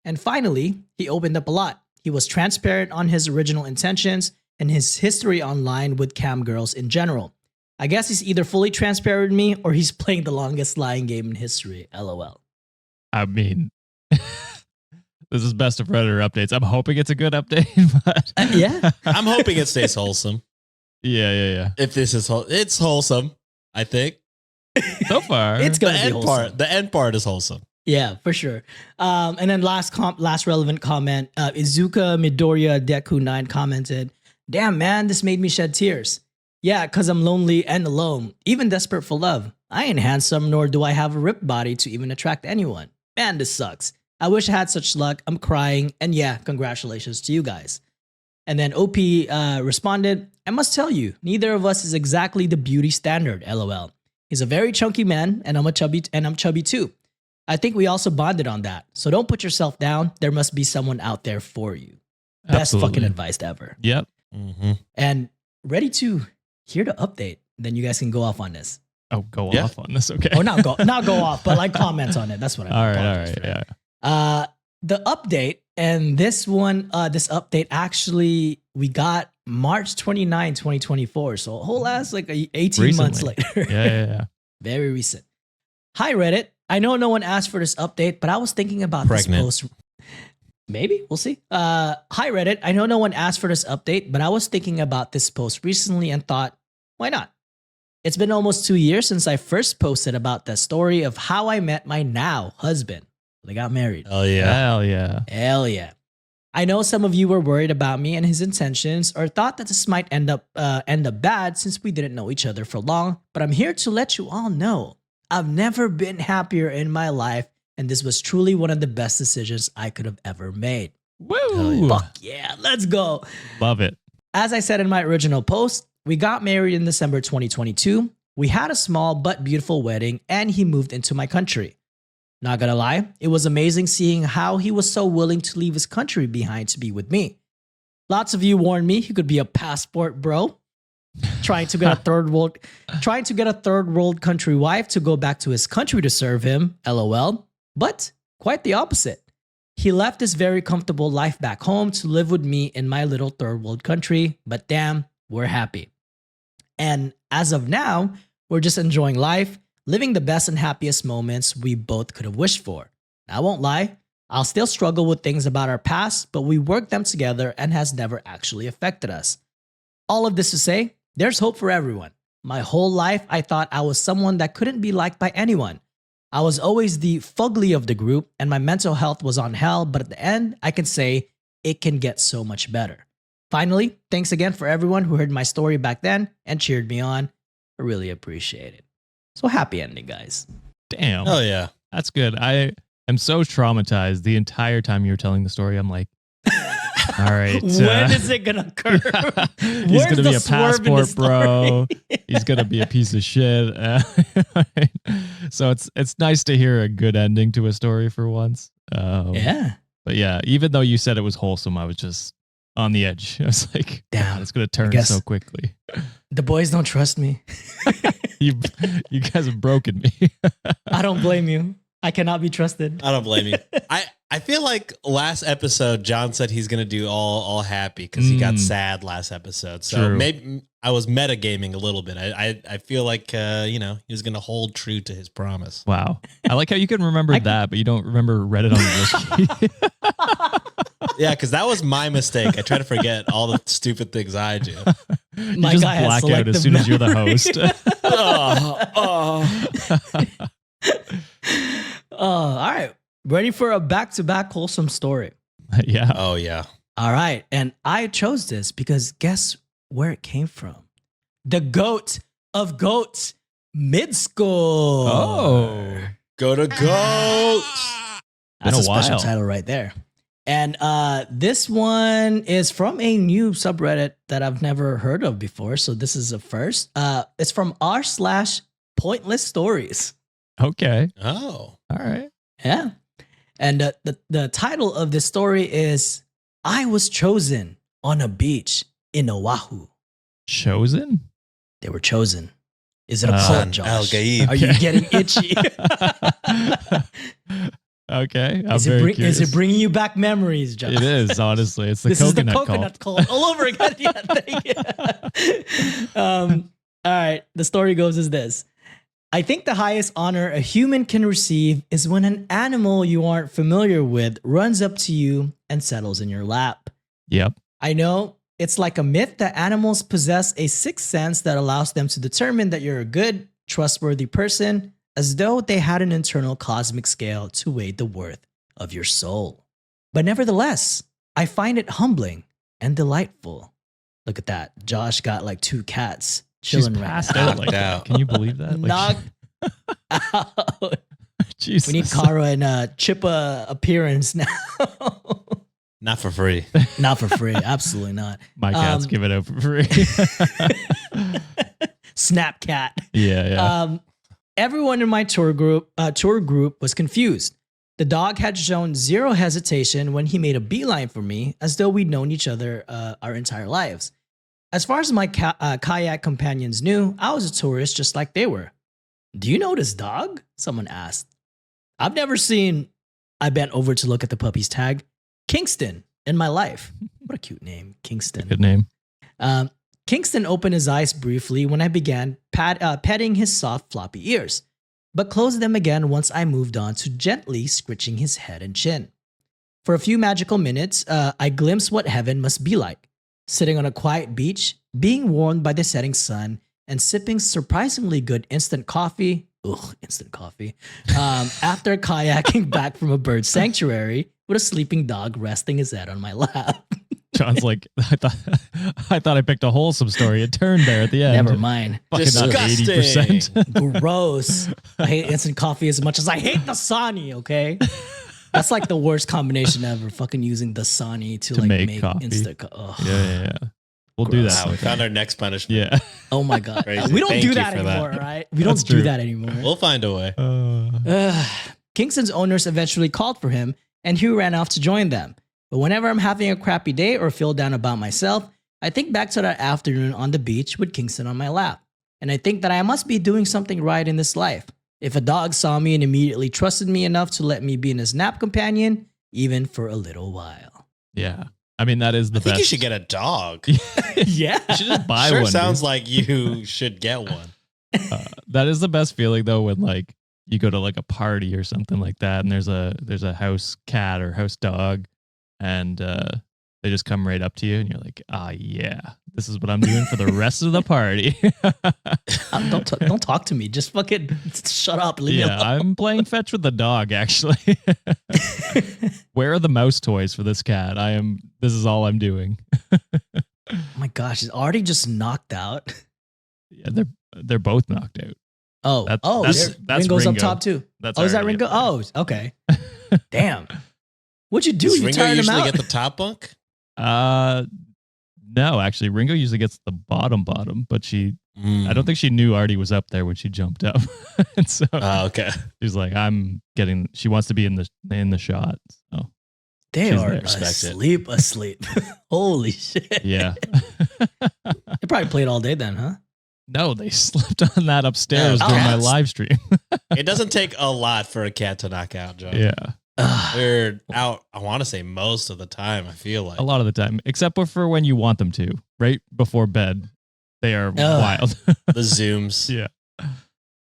And finally, he opened up a lot. He was transparent on his original intentions and his history online with cam girls in general. I guess he's either fully transparent with me or he's playing the longest lying game in history. LOL. I mean, this is best of Redditor updates. I'm hoping it's a good update, but Yeah. I'm hoping it stays wholesome. yeah. If this is it's wholesome, I think. So far, It's The gonna be end wholesome. part, the end part is wholesome. Yeah, for sure. And then last relevant comment, Izuka Midoriya Deku 9 commented, "Damn man, this made me shed tears. Yeah, cause I'm lonely and alone, even desperate for love. I ain't handsome, nor do I have a ripped body to even attract anyone. Man, this sucks. I wish I had such luck. I'm crying, and yeah, congratulations to you guys." And then OP responded, "I must tell you, neither of us is exactly the beauty standard. LOL. He's a very chunky man, and I'm chubby too. I think we also bonded on that. So don't put yourself down. There must be someone out there for you." Best Absolutely. fucking advice ever. Yep. Mm-hmm. And ready to hear the update. Then you guys can go off on this. Oh, go Yeah. off on this. Okay. Or not go off, but like comment on it. That's what I mean. All Apologize right. for that. Yeah. The update, and this update actually we got March 29, 2024. So a whole ass like 18 months Recently. later. Yeah. Very recent. Hi Reddit. I know no one asked for this update, but I was thinking about Pregnant. this post. Maybe we'll see. Hi Reddit. I know no one asked for this update, but I was thinking about this post recently and thought, why not? It's been almost 2 years since I first posted about the story of how I met my now husband. They got married. Oh yeah. Hell yeah. Hell yeah. I know some of you were worried about me and his intentions or thought that this might end up bad since we didn't know each other for long, but I'm here to let you all know I've never been happier in my life, and this was truly one of the best decisions I could have ever made. Woo. Fuck yeah, let's go. Love it. As I said in my original post, we got married in December 2022. We had a small but beautiful wedding, and he moved into my country. Not gonna lie, it was amazing seeing how he was so willing to leave his country behind to be with me. Lots of you warned me he could be a passport bro, trying to get a third world country wife to go back to his country to serve him. LOL. But quite the opposite. He left his very comfortable life back home to live with me in my little third world country. But damn, we're happy. And as of now, we're just enjoying life, living the best and happiest moments we both could have wished for. I won't lie, I'll still struggle with things about our past, but we worked them together and has never actually affected us. All of this to say, there's hope for everyone. My whole life, I thought I was someone that couldn't be liked by anyone. I was always the fugly of the group, and my mental health was on hell, but at the end, I can say it can get so much better. Finally, thanks again for everyone who heard my story back then and cheered me on. I really appreciate it. So happy ending, guys. Damn. Oh yeah. That's good. I am so traumatized the entire time you were telling the story. I'm like, all right. When is it going to occur? He's Where's going to the be a swerve in the passport bro. story? He's going to be a piece of shit. So it's nice to hear a good ending to a story for once. Yeah. But yeah, even though you said it was wholesome, I was just on the edge. I was like, Damn, God, it's going to turn guess- so quickly. The boys don't trust me. You guys have broken me. I don't blame you. I cannot be trusted. I don't blame you. I feel like last episode John said he's gonna do all happy because he got sad last episode. So True. maybe I was metagaming a little bit. I feel like he was gonna hold true to his promise. Wow. I like how you can remember that, but you don't remember Reddit on Wiki. Yeah, because that was my mistake. I try to forget all the stupid things I do. You My just guy has black out as selective soon as you're the memory. host. All right. Ready for a back-to-back wholesome story. Yeah. Oh yeah. All right. And I chose this because guess where it came from? The GOAT of GOATs, mid-school. Oh. Go to goat. That's Been a a special while. title right there. And this one is from a new subreddit that I've never heard of before. So this is a first. It's from r/pointless stories. Okay. Oh. All right. Yeah. And the title of this story is I was chosen on a beach in Oahu. Chosen? They were chosen. Is it a Uh, cult, Josh? Al-Gaib. Are you getting itchy? Okay. I'm is, very it curious. is it bringing you back memories, Josh? It is, honestly. It's the This is the coconut coconut cult all over again. Yeah, thank you. All right. The story goes as this. I think the highest honor a human can receive is when an animal you aren't familiar with runs up to you and settles in your lap. Yep. I know it's like a myth that animals possess a sixth sense that allows them to determine that you're a good, trustworthy person, as though they had an internal cosmic scale to weigh the worth of your soul. But nevertheless, I find it humbling and delightful. Look at that. Josh got like 2 cats She's chilling right passed now. out like that. Out. Can you believe that? Knocked out. Jesus. We need Kara and Chip appearance now. Not for free. Not for free. Absolutely not. My cats give it out for free. Snap cat. Yeah. Everyone in my tour group was confused. The dog had shown zero hesitation when he made a beeline for me, as though we'd known each other our entire lives. As far as my kayak companions knew, I was a tourist just like they were. Do you know this dog? Someone asked. I've never seen, I bent over to look at the puppy's tag, Kingston in my life. What a cute name, Kingston. Good name. Kingston opened his eyes briefly when I began petting his soft, floppy ears, but closed them again once I moved on to gently scritching his head and chin. For a few magical minutes, I glimpsed what heaven must be like, sitting on a quiet beach, being warmed by the setting sun, and sipping surprisingly good instant coffee. Ugh, instant coffee. After kayaking back from a bird sanctuary with a sleeping dog resting his head on my lap. John's like, I thought I picked a wholesome story. It turned there at the end. Never mind. Fucking not Disgusting. 80%. Gross. I hate instant coffee as much as I hate Dasani, okay? That's like the worst combination ever. Fucking using Dasani to like make make coffee. instant Yeah. We'll do Gross. that. Wow, we sometime. found our next punishment. Yeah. Oh my God. Crazy. We don't Thank do you that for anymore, that. right? We That's don't do true. that anymore. We'll find a way. Kingston's owners eventually called for him, and he ran off to join them. But whenever I'm having a crappy day or feel down about myself, I think back to that afternoon on the beach with Kingston on my lap. And I think that I must be doing something right in this life. If a dog saw me and immediately trusted me enough to let me be in his nap companion, even for a little while. Yeah. I mean, that is the I think best. you should get a dog. Yeah. You should just buy Sure one. sounds dude. like you should get one. That is the best feeling though, when like you go to like a party or something like that, and there's a house cat or house dog, and they just come right up to you, and you're like, yeah, this is what I'm doing for the rest of the party. Don't talk to me. Just fucking shut up. Leave me Yeah, alone. I'm playing fetch with the dog actually. Where are the mouse toys for this cat? This is all I'm doing. Oh my gosh, he's already just knocked out. Yeah, they're both knocked out. Oh, That's Ringo's Ringo. up top too. That's Is that already Ringo? up there. Oh, okay. Damn. What'd you do? Does You Ringo tired him usually out? get the top bunk? No, actually, Ringo usually gets the bottom, but I don't think she knew Artie was up there when she jumped up, and so Okay. she's like, she wants to be in the shot. So They She's are there. Respect it. asleep. Holy shit. yeah, They probably played all day then, huh? no, they slept on that upstairs Oh, during my cats. live stream. It doesn't take a lot for a cat to knock out, Joe. Yeah, Ugh. They're out, I want to say most of the time, I feel like. a lot of the time, except for when you want them to, right before bed. They are wild. The Zooms. Yeah.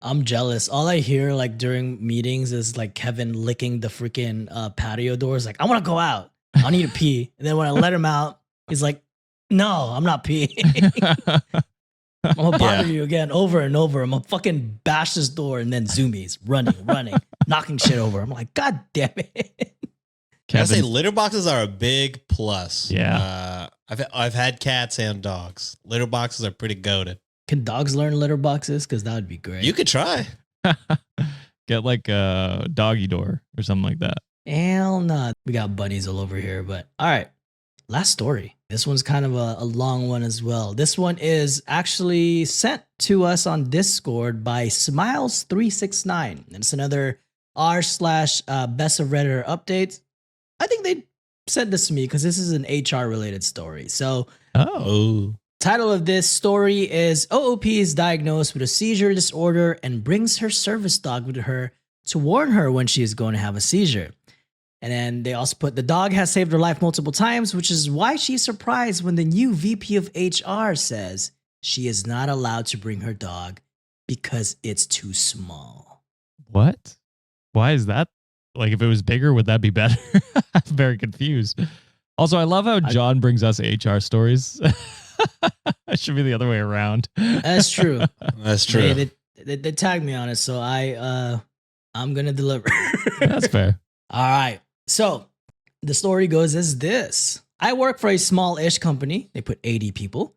I'm jealous. All I hear like during meetings is like Kevin licking the freaking patio doors. Like, I want to go out. I need to pee. And then when I let him out, he's like, no, I'm not peeing. I'm gonna bother you again over and over. I'm gonna fucking bash this door and then zoomies running, knocking shit over. I'm like, God damn it. I say Kevin, litter boxes are a big plus. Yeah. I've had cats and dogs. Litter boxes are pretty goated. Can dogs learn litter boxes? Because that would be great. You could try. get like a doggy door or something like that. Hell no. We got bunnies all over here, but all right. Last story. This one's kind of a long one as well. This one is actually sent to us on Discord by Smiles369. And it's another r/best of Redditor updates. I think they sent this to me because this is an HR related story. So, Oh. title of this story is OOP is diagnosed with a seizure disorder and brings her service dog with her to warn her when she is going to have a seizure. And then they also put the dog has saved her life multiple times, which is why she's surprised when the new VP of HR says she is not allowed to bring her dog because it's too small. What? Why is that? Like, if it was bigger, would that be better? I'm very confused. Also, I love how John brings us HR stories. It should be the other way around. That's true. That's true. They tagged me on it, so I'm gonna deliver. That's fair. All right. So the story goes as this. I work for a small-ish company. They put 80 people.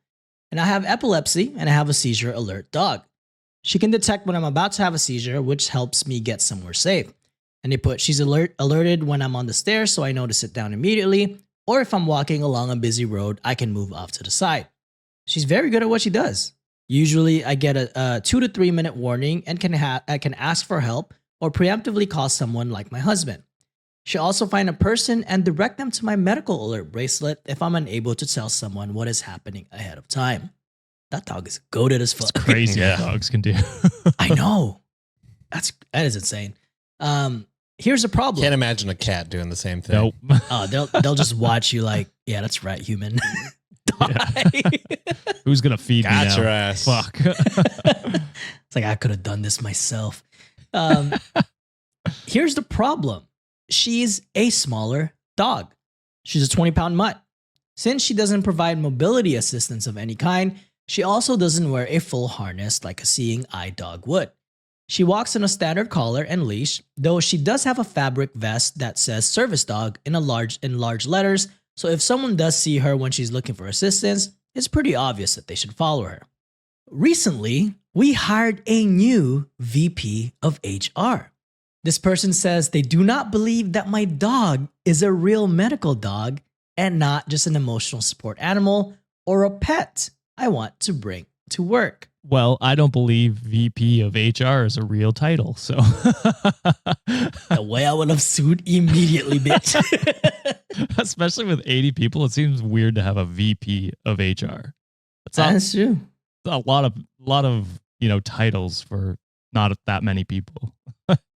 And I have epilepsy and I have a seizure alert dog. She can detect when I'm about to have a seizure, which helps me get somewhere safe. And they put she's alerted when I'm on the stairs, so I know to sit down immediately. Or if I'm walking along a busy road, I can move off to the side. She's very good at what she does. Usually I get a 2 to 3 minute warning and I can ask for help or preemptively call someone like my husband. She also find a person and direct them to my medical alert bracelet if I'm unable to tell someone what is happening ahead of time. That dog is goated as fuck. It's crazy Yeah. what dogs can do. I know. That is insane. Here's the problem. Can't imagine a cat doing the same thing. Nope. Oh, they'll just watch you like, yeah, that's right, human. Die. Who's gonna feed Got me now? your ass. Fuck. It's like I could have done this myself. Here's the problem. She's a smaller dog. She's a 20-pound mutt. Since she doesn't provide mobility assistance of any kind, she also doesn't wear a full harness like a seeing eye dog would. She walks in a standard collar and leash, though she does have a fabric vest that says service dog in large letters, so if someone does see her when she's looking for assistance, it's pretty obvious that they should follow her. Recently, we hired a new VP of HR. This person says they do not believe that my dog is a real medical dog and not just an emotional support animal or a pet I want to bring to work. Well, I don't believe VP of HR is a real title, so The way I would have sued immediately, bitch. especially with 80 people, it seems weird to have a VP of HR. It's not That's true. a lot of titles for not that many people.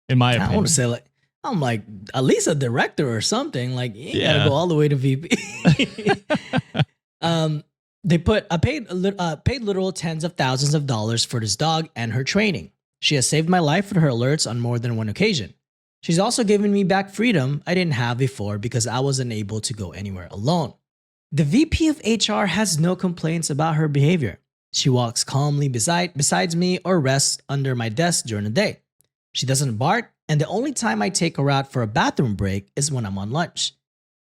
In my I opinion. want to say I'm like at least a director or something. Like you Yeah. gotta go all the way to VP. They put I paid literal tens of thousands of dollars for this dog and her training. She has saved my life with her alerts on more than one occasion. She's also given me back freedom I didn't have before because I wasn't able to go anywhere alone. The VP of HR has no complaints about her behavior. She walks calmly besides me or rests under my desk during the day. She doesn't bark, and the only time I take her out for a bathroom break is when I'm on lunch.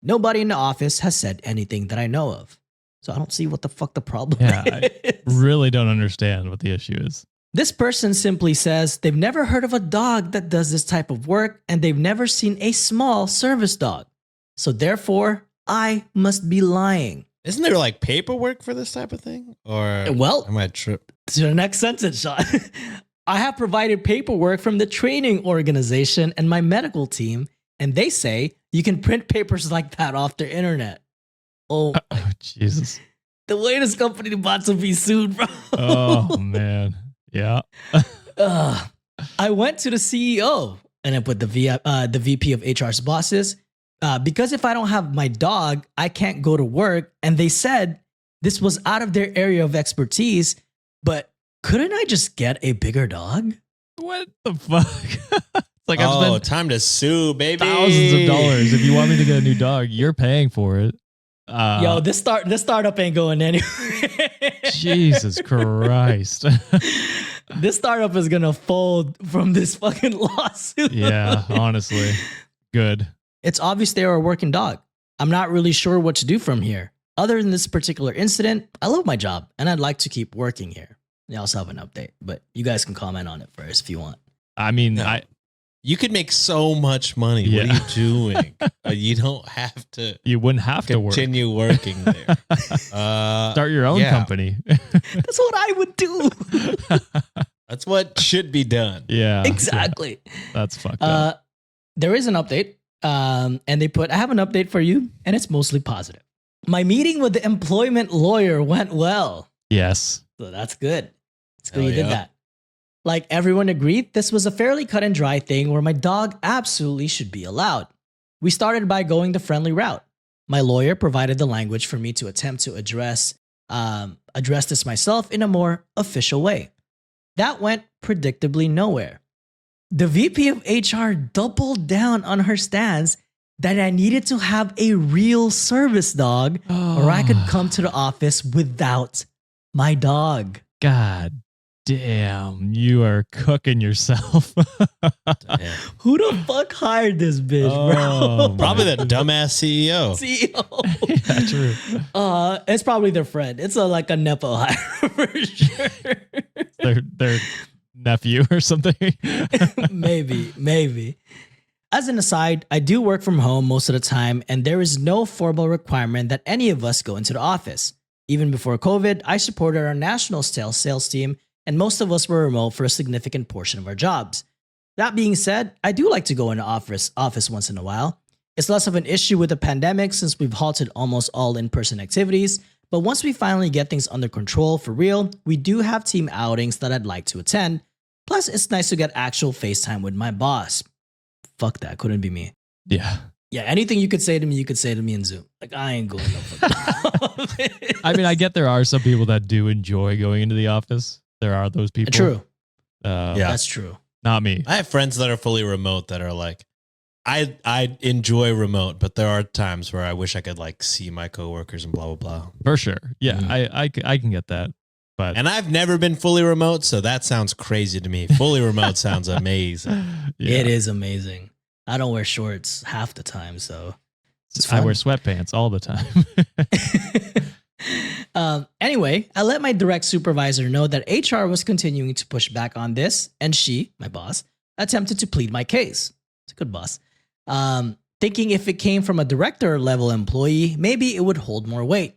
Nobody in the office has said anything that I know of. So I don't see what the fuck the problem Yeah, I is. really don't understand what the issue is. This person simply says they've never heard of a dog that does this type of work and they've never seen a small service dog. So therefore, I must be lying. Isn't there like paperwork for this type of thing? Or Well- am I tripped? To the next sentence, Sean. I have provided paperwork from the training organization and my medical team, and they say you can print papers like that off the internet. Oh, Oh, Jesus. the way this company about to be sued, bro. Oh, man. Yeah. I went to the CEO and I put the VP of HR's bosses because if I don't have my dog, I can't go to work. And they said this was out of their area of expertise, but couldn't I just get a bigger dog? What the fuck? It's like I've spent Time to sue, baby. thousands of dollars. If you want me to get a new dog, you're paying for it. Yo, this startup ain't going anywhere. Jesus Christ. This startup is gonna fold from this fucking lawsuit. Yeah, honestly. Good. It's obvious they are a working dog. I'm not really sure what to do from here. Other than this particular incident, I love my job and I'd like to keep working here. They also have an update, but you guys can comment on it first if you want. I mean, No. You could make so much money. Yeah. What are you doing? You don't have to you wouldn't have to work. continue working there. Start your own yeah. company. That's what I would do. That's what should be done. Yeah. Exactly. That's fucked up. There is an update. And they put, I have an update for you, and it's mostly positive. My meeting with the employment lawyer went well. Yes. So that's good. It's good Hell you did yeah. that. Like everyone agreed, this was a fairly cut and dry thing where my dog absolutely should be allowed. We started by going the friendly route. My lawyer provided the language for me to attempt to address this myself in a more official way. That went predictably nowhere. The VP of HR doubled down on her stance that I needed to have a real service dog or I could come to the office without my dog. God damn, you are cooking yourself. Damn. Who the fuck hired this bitch, Oh, bro? Probably that dumbass CEO. CEO. Yeah, true. It's probably their friend. It's like a Nepo hire for sure. Their nephew or something. Maybe. As an aside, I do work from home most of the time, and there is no formal requirement that any of us go into the office. Even before COVID, I supported our national sales team, and most of us were remote for a significant portion of our jobs. That being said, I do like to go into office once in a while. It's less of an issue with the pandemic since we've halted almost all in-person activities, but once we finally get things under control for real, we do have team outings that I'd like to attend. Plus, it's nice to get actual FaceTime with my boss. Fuck that, couldn't be me. Yeah. Yeah, anything you could say to me, you could say to me in Zoom. Like, I ain't going no fucking office. I mean, I get there are some people that do enjoy going into the office. There are those people. True. Yeah. That's true. Not me. I have friends that are fully remote that are like, I enjoy remote, but there are times where I wish I could like see my coworkers and blah blah blah. For sure. Yeah, Mhm. I can get that. But And I've never been fully remote, so that sounds crazy to me. Fully remote sounds amazing. yeah. It is amazing. I don't wear shorts half the time, so it's I fun. wear sweatpants all the time. Anyway, I let my direct supervisor know that HR was continuing to push back on this, and she, my boss, attempted to plead my case. It's a good boss. Thinking if it came from a director level employee, maybe it would hold more weight.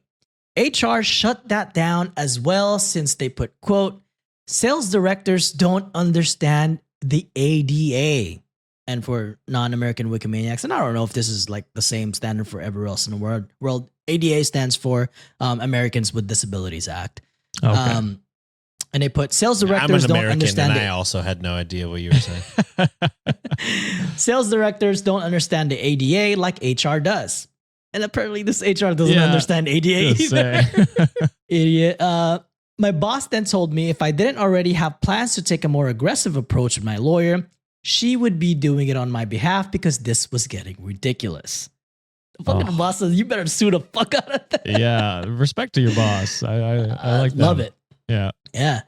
HR shut that down as well since they put, quote, sales directors don't understand the ADA. And for non-American Wikimaniacs, and I don't know if this is like the same standard for everywhere else in the world, ADA stands for Americans with Disabilities Act. Okay. And they put sales I'm directors an don't American, understand and it. I also had no idea what you were saying. Sales directors don't understand the ADA like HR does. And apparently this HR doesn't Yeah, understand ADA just either. saying. Idiot. My boss then told me if I didn't already have plans to take a more aggressive approach with my lawyer, she would be doing it on my behalf because this was getting ridiculous. The fucking Oh. boss says, you better sue the fuck out of that. Yeah, respect to your boss. I like that. Love it. Yeah. Yeah.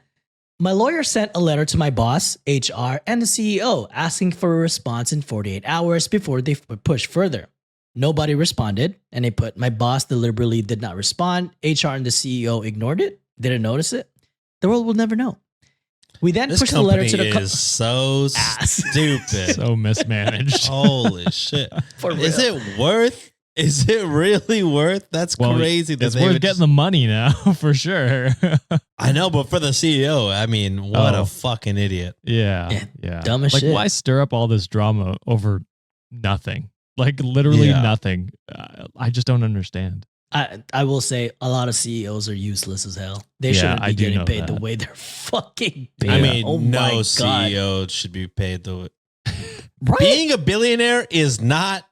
My lawyer sent a letter to my boss, HR, and the CEO asking for a response in 48 hours before they push further. Nobody responded, and they put, my boss deliberately did not respond. HR and the CEO ignored it, didn't notice it. The world will never know. We then This pushed the letter company to the is so Ass. stupid. So mismanaged. Holy shit! For real. Is it worth? Is it really worth? That's Well, crazy. That It's they worth would getting just- the money now, for sure. I know, but for the CEO, I mean, what Oh. a fucking idiot. Yeah. Yeah. dumb as like, shit. why stir up all this drama over nothing? Like, literally Yeah. nothing. I just don't understand. I will say a lot of CEOs are useless as hell. They Yeah, shouldn't I be do getting know paid the that. way they're fucking paid. I mean, oh my no God. CEO should be paid the. Right? Being a billionaire is not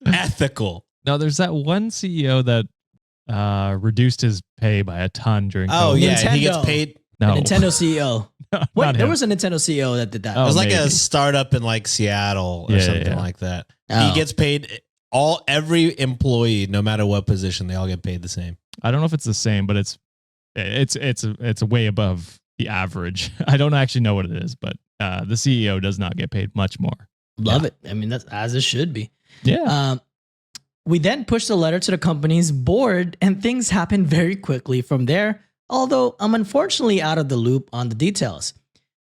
ethical. No, there's that one CEO that reduced his pay by a ton during Oh COVID. yeah, and he gets Nintendo. paid. No. A Nintendo CEO. Wait, Not there him. was a Nintendo CEO that did that. Oh, It was like maybe. a startup in like Seattle or Yeah, something yeah. like that. Oh. He gets paid. Every employee, no matter what position, they all get paid the same. I don't know if it's the same, but it's way above the average. I don't actually know what it is, but the CEO does not get paid much more. Love it. I mean, that's as it should be. Yeah. We then pushed the letter to the company's board, and things happened very quickly from there, although I'm unfortunately out of the loop on the details.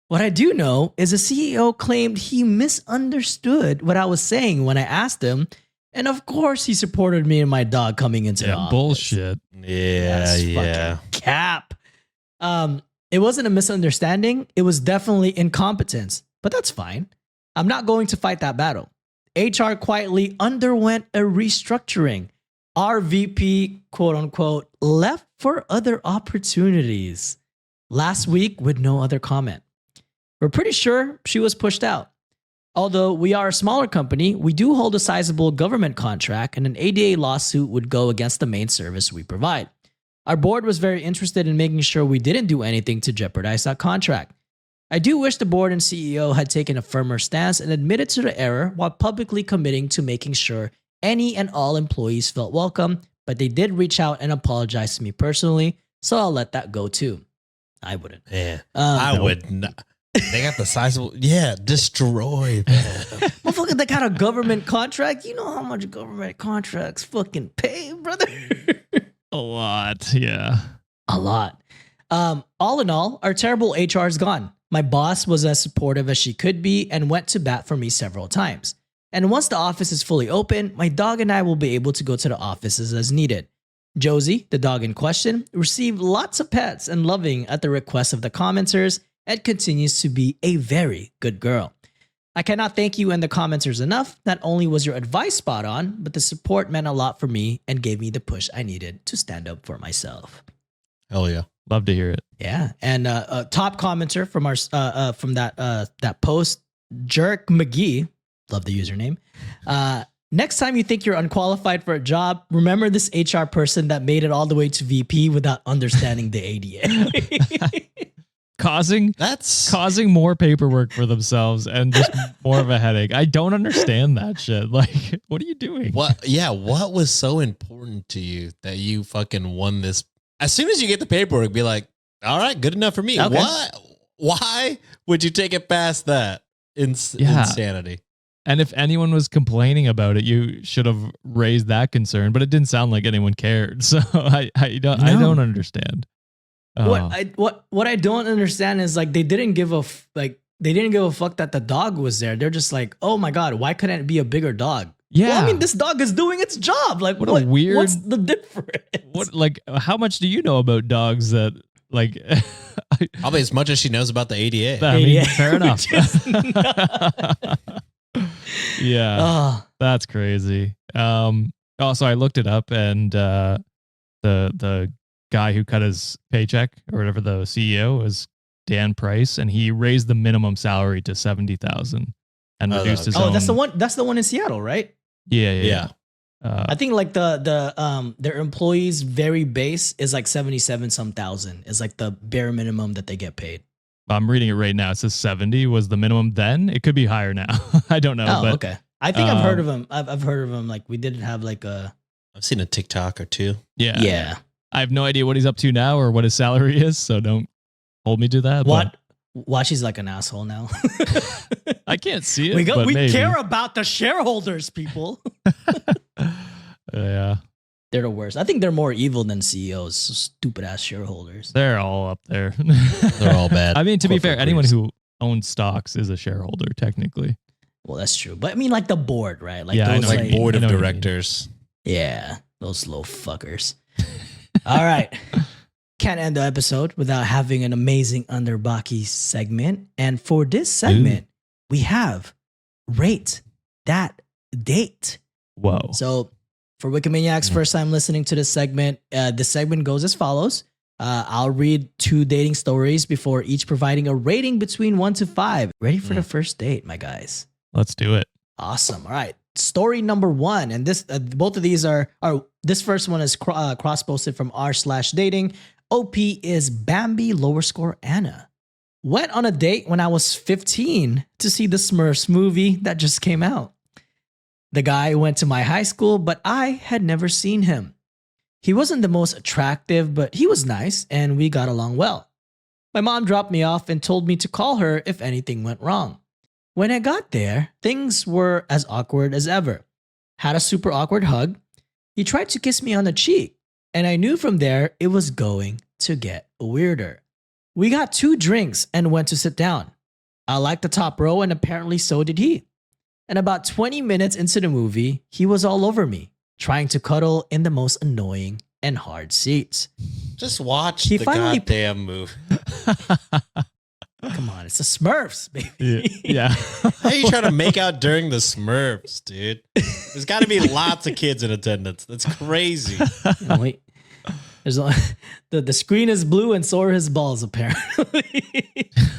What I do know is the CEO claimed he misunderstood what I was saying when I asked him, and of course he supported me and my dog coming into the Yeah, office. bullshit. Yeah, That's yeah. fucking cap. It wasn't a misunderstanding. It was definitely incompetence, but that's fine. I'm not going to fight that battle. HR quietly underwent a restructuring. Our VP, quote unquote, left for other opportunities last week with no other comment. We're pretty sure she was pushed out. Although we are a smaller company, we do hold a sizable government contract, and an ADA lawsuit would go against the main service we provide. Our board was very interested in making sure we didn't do anything to jeopardize that contract. I do wish the board and CEO had taken a firmer stance and admitted to the error while publicly committing to making sure any and all employees felt welcome, but they did reach out and apologize to me personally, so I'll let that go too. I wouldn't. Yeah, I would not. They got the sizable, destroy them. Motherfucker, that kind of government contract, you know how much government contracts fucking pay, brother? A lot, yeah. A lot. All in all, our terrible HR is gone. My boss was as supportive as she could be and went to bat for me several times. And once the office is fully open, my dog and I will be able to go to the offices as needed. Josie, the dog in question, received lots of pets and loving at the request of the commenters and continues to be a very good girl. I cannot thank you and the commenters enough. Not only was your advice spot on, but the support meant a lot for me and gave me the push I needed to stand up for myself. Hell yeah. Love to hear it. Yeah, and top commenter from our from that post, Jerk McGee, love the username. Next time you think you're unqualified for a job, remember this HR person that made it all the way to VP without understanding the ADA. causing more paperwork for themselves and just more of a headache. I don't understand that shit. Like, what are you doing? What? Yeah, what was so important to you that you fucking won this? As soon as you get the paperwork, be like, all right, good enough for me. Okay. What? Why would you take it past that? Insanity. And if anyone was complaining about it, you should have raised that concern, but it didn't sound like anyone cared. So I don't understand. What I don't understand is like they didn't give a fuck that the dog was there. They're just like, oh my god, why couldn't it be a bigger dog? Yeah, well, I mean, this dog is doing its job. Like, what a weird. What's the difference? How much do you know about dogs? That like, probably as much as she knows about the ADA. I mean, ADA, fair enough. Yeah, that's crazy. Also, I looked it up, and the guy who cut his paycheck or whatever, the CEO, was Dan Price, and he raised the minimum salary to $70,000 and reduced his own. That's the one in Seattle, right? Yeah. I think like their employees' very base is like 77 some thousand is like the bare minimum that they get paid. I'm reading it right now. It says 70 was the minimum then. It could be higher now. I don't know. Oh, okay. I think I've heard of him. I've heard of him. Like we didn't have like a. I've seen a TikTok or two. Yeah. I have no idea what he's up to now or what his salary is, so don't hold me to that. What? Watch, he's like an asshole now. I can't see it. We care about the shareholders, people. Yeah. They're the worst. I think they're more evil than CEOs. So stupid ass shareholders. They're all up there. They're all bad. I mean, to be fair, Corporate anyone greeds. who owns stocks is a shareholder, technically. Well, that's true. But I mean, like the board, right? Like Yeah, I those, know. Like board I of know what you mean. directors. yeah, those little fuckers. All right. Can't end the episode without having an amazing Underbakke segment. And for this segment, we have Rate That Date. Whoa. So for Wikimaniacs, first time listening to this segment goes as follows. I'll read 2 dating stories before each providing a rating between 1 to 5. Ready for the first date, my guys? Let's do it. Awesome. All right. Story number 1. And this, both of these are this first one is cross-posted from r/dating. OP is Bambi lower score Anna. Went on a date when I was 15 to see the Smurfs movie that just came out. The guy went to my high school, but I had never seen him. He wasn't the most attractive, but he was nice and we got along well. My mom dropped me off and told me to call her if anything went wrong. When I got there, things were as awkward as ever. Had a super awkward hug. He tried to kiss me on the cheek, and I knew from there it was going to get weirder. We got 2 drinks and went to sit down. I liked the top row, and apparently so did he. And about 20 minutes into the movie, he was all over me, trying to cuddle in the most annoying and hard seats. Just watch He the finally- goddamn movie. Come on, it's the Smurfs, baby. Yeah. How are you trying to make out during the Smurfs, dude? There's got to be lots of kids in attendance. That's crazy. Wait, there's the screen is blue and so are his balls. Apparently,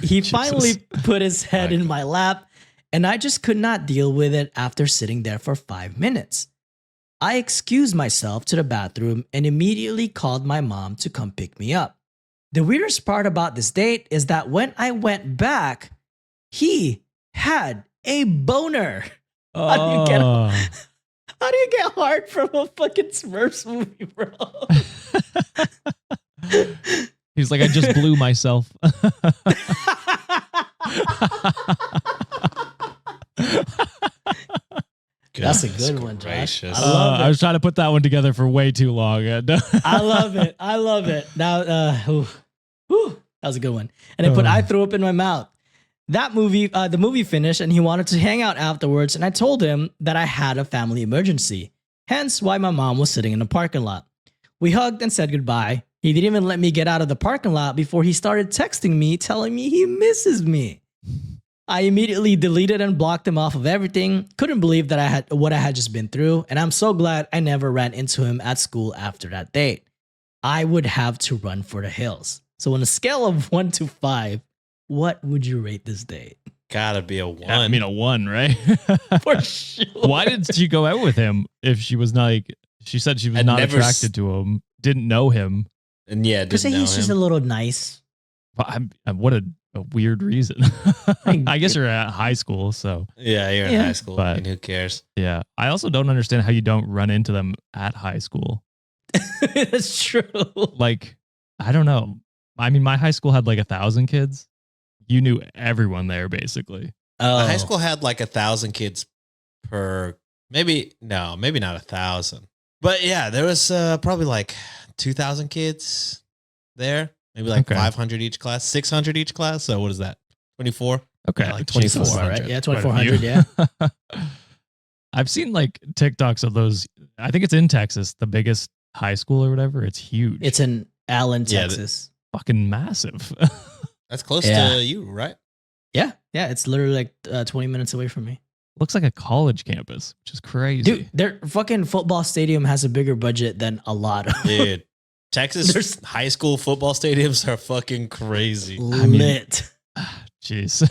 he finally put his head in my lap, and I just could not deal with it after sitting there for 5 minutes. I excused myself to the bathroom and immediately called my mom to come pick me up. The weirdest part about this date is that when I went back, he had a boner. How do you get hard from a fucking Smurfs movie, bro? He's like, I just blew myself. That's a good one, Josh. Gracious. I was trying to put that one together for way too long. I love it. I love it. Now, that was a good one. And then I threw up in my mouth. That movie, the movie finished, and he wanted to hang out afterwards. And I told him that I had a family emergency, hence why my mom was sitting in the parking lot. We hugged and said goodbye. He didn't even let me get out of the parking lot before he started texting me, telling me he misses me. I immediately deleted and blocked him off of everything. Couldn't believe that I had what I had just been through, and I'm so glad I never ran into him at school after that date. I would have to run for the hills. So on a scale of 1 to 5, what would you rate this date? Gotta be a 1. Yeah, I mean, a 1, right? For sure. Why did she go out with him if she was not like, she said she was not attracted to him, didn't know him? And yeah, Because didn't know he's just a him. little nice. What a weird reason. I guess you're at high school, so Yeah, you're in high school. But- I mean, who cares? yeah. I also don't understand how you don't run into them at high school. That's true. Like, I don't know. I mean, my high school had like 1,000 kids. You knew everyone there, basically. Oh, My high school had like 1,000 kids per, maybe not 1,000. But yeah, there was probably like 2,000 kids there. Maybe like Okay. 500 each class, 600 each class. So what is that? 24? Okay. Yeah, like Jesus. 24, right? Yeah, Quite a 2,400, few. yeah. I've seen like TikToks of those. I think it's in Texas, the biggest high school or whatever. It's huge. It's in Allen, Yeah, Texas. fucking massive. That's close Yeah. to you, right? Yeah, it's literally like 20 minutes away from me. Looks like a college campus, which is crazy. Dude, their fucking football stadium has a bigger budget than a lot of Dude, Texas There's- high school football stadiums are fucking crazy. lit. Jeez.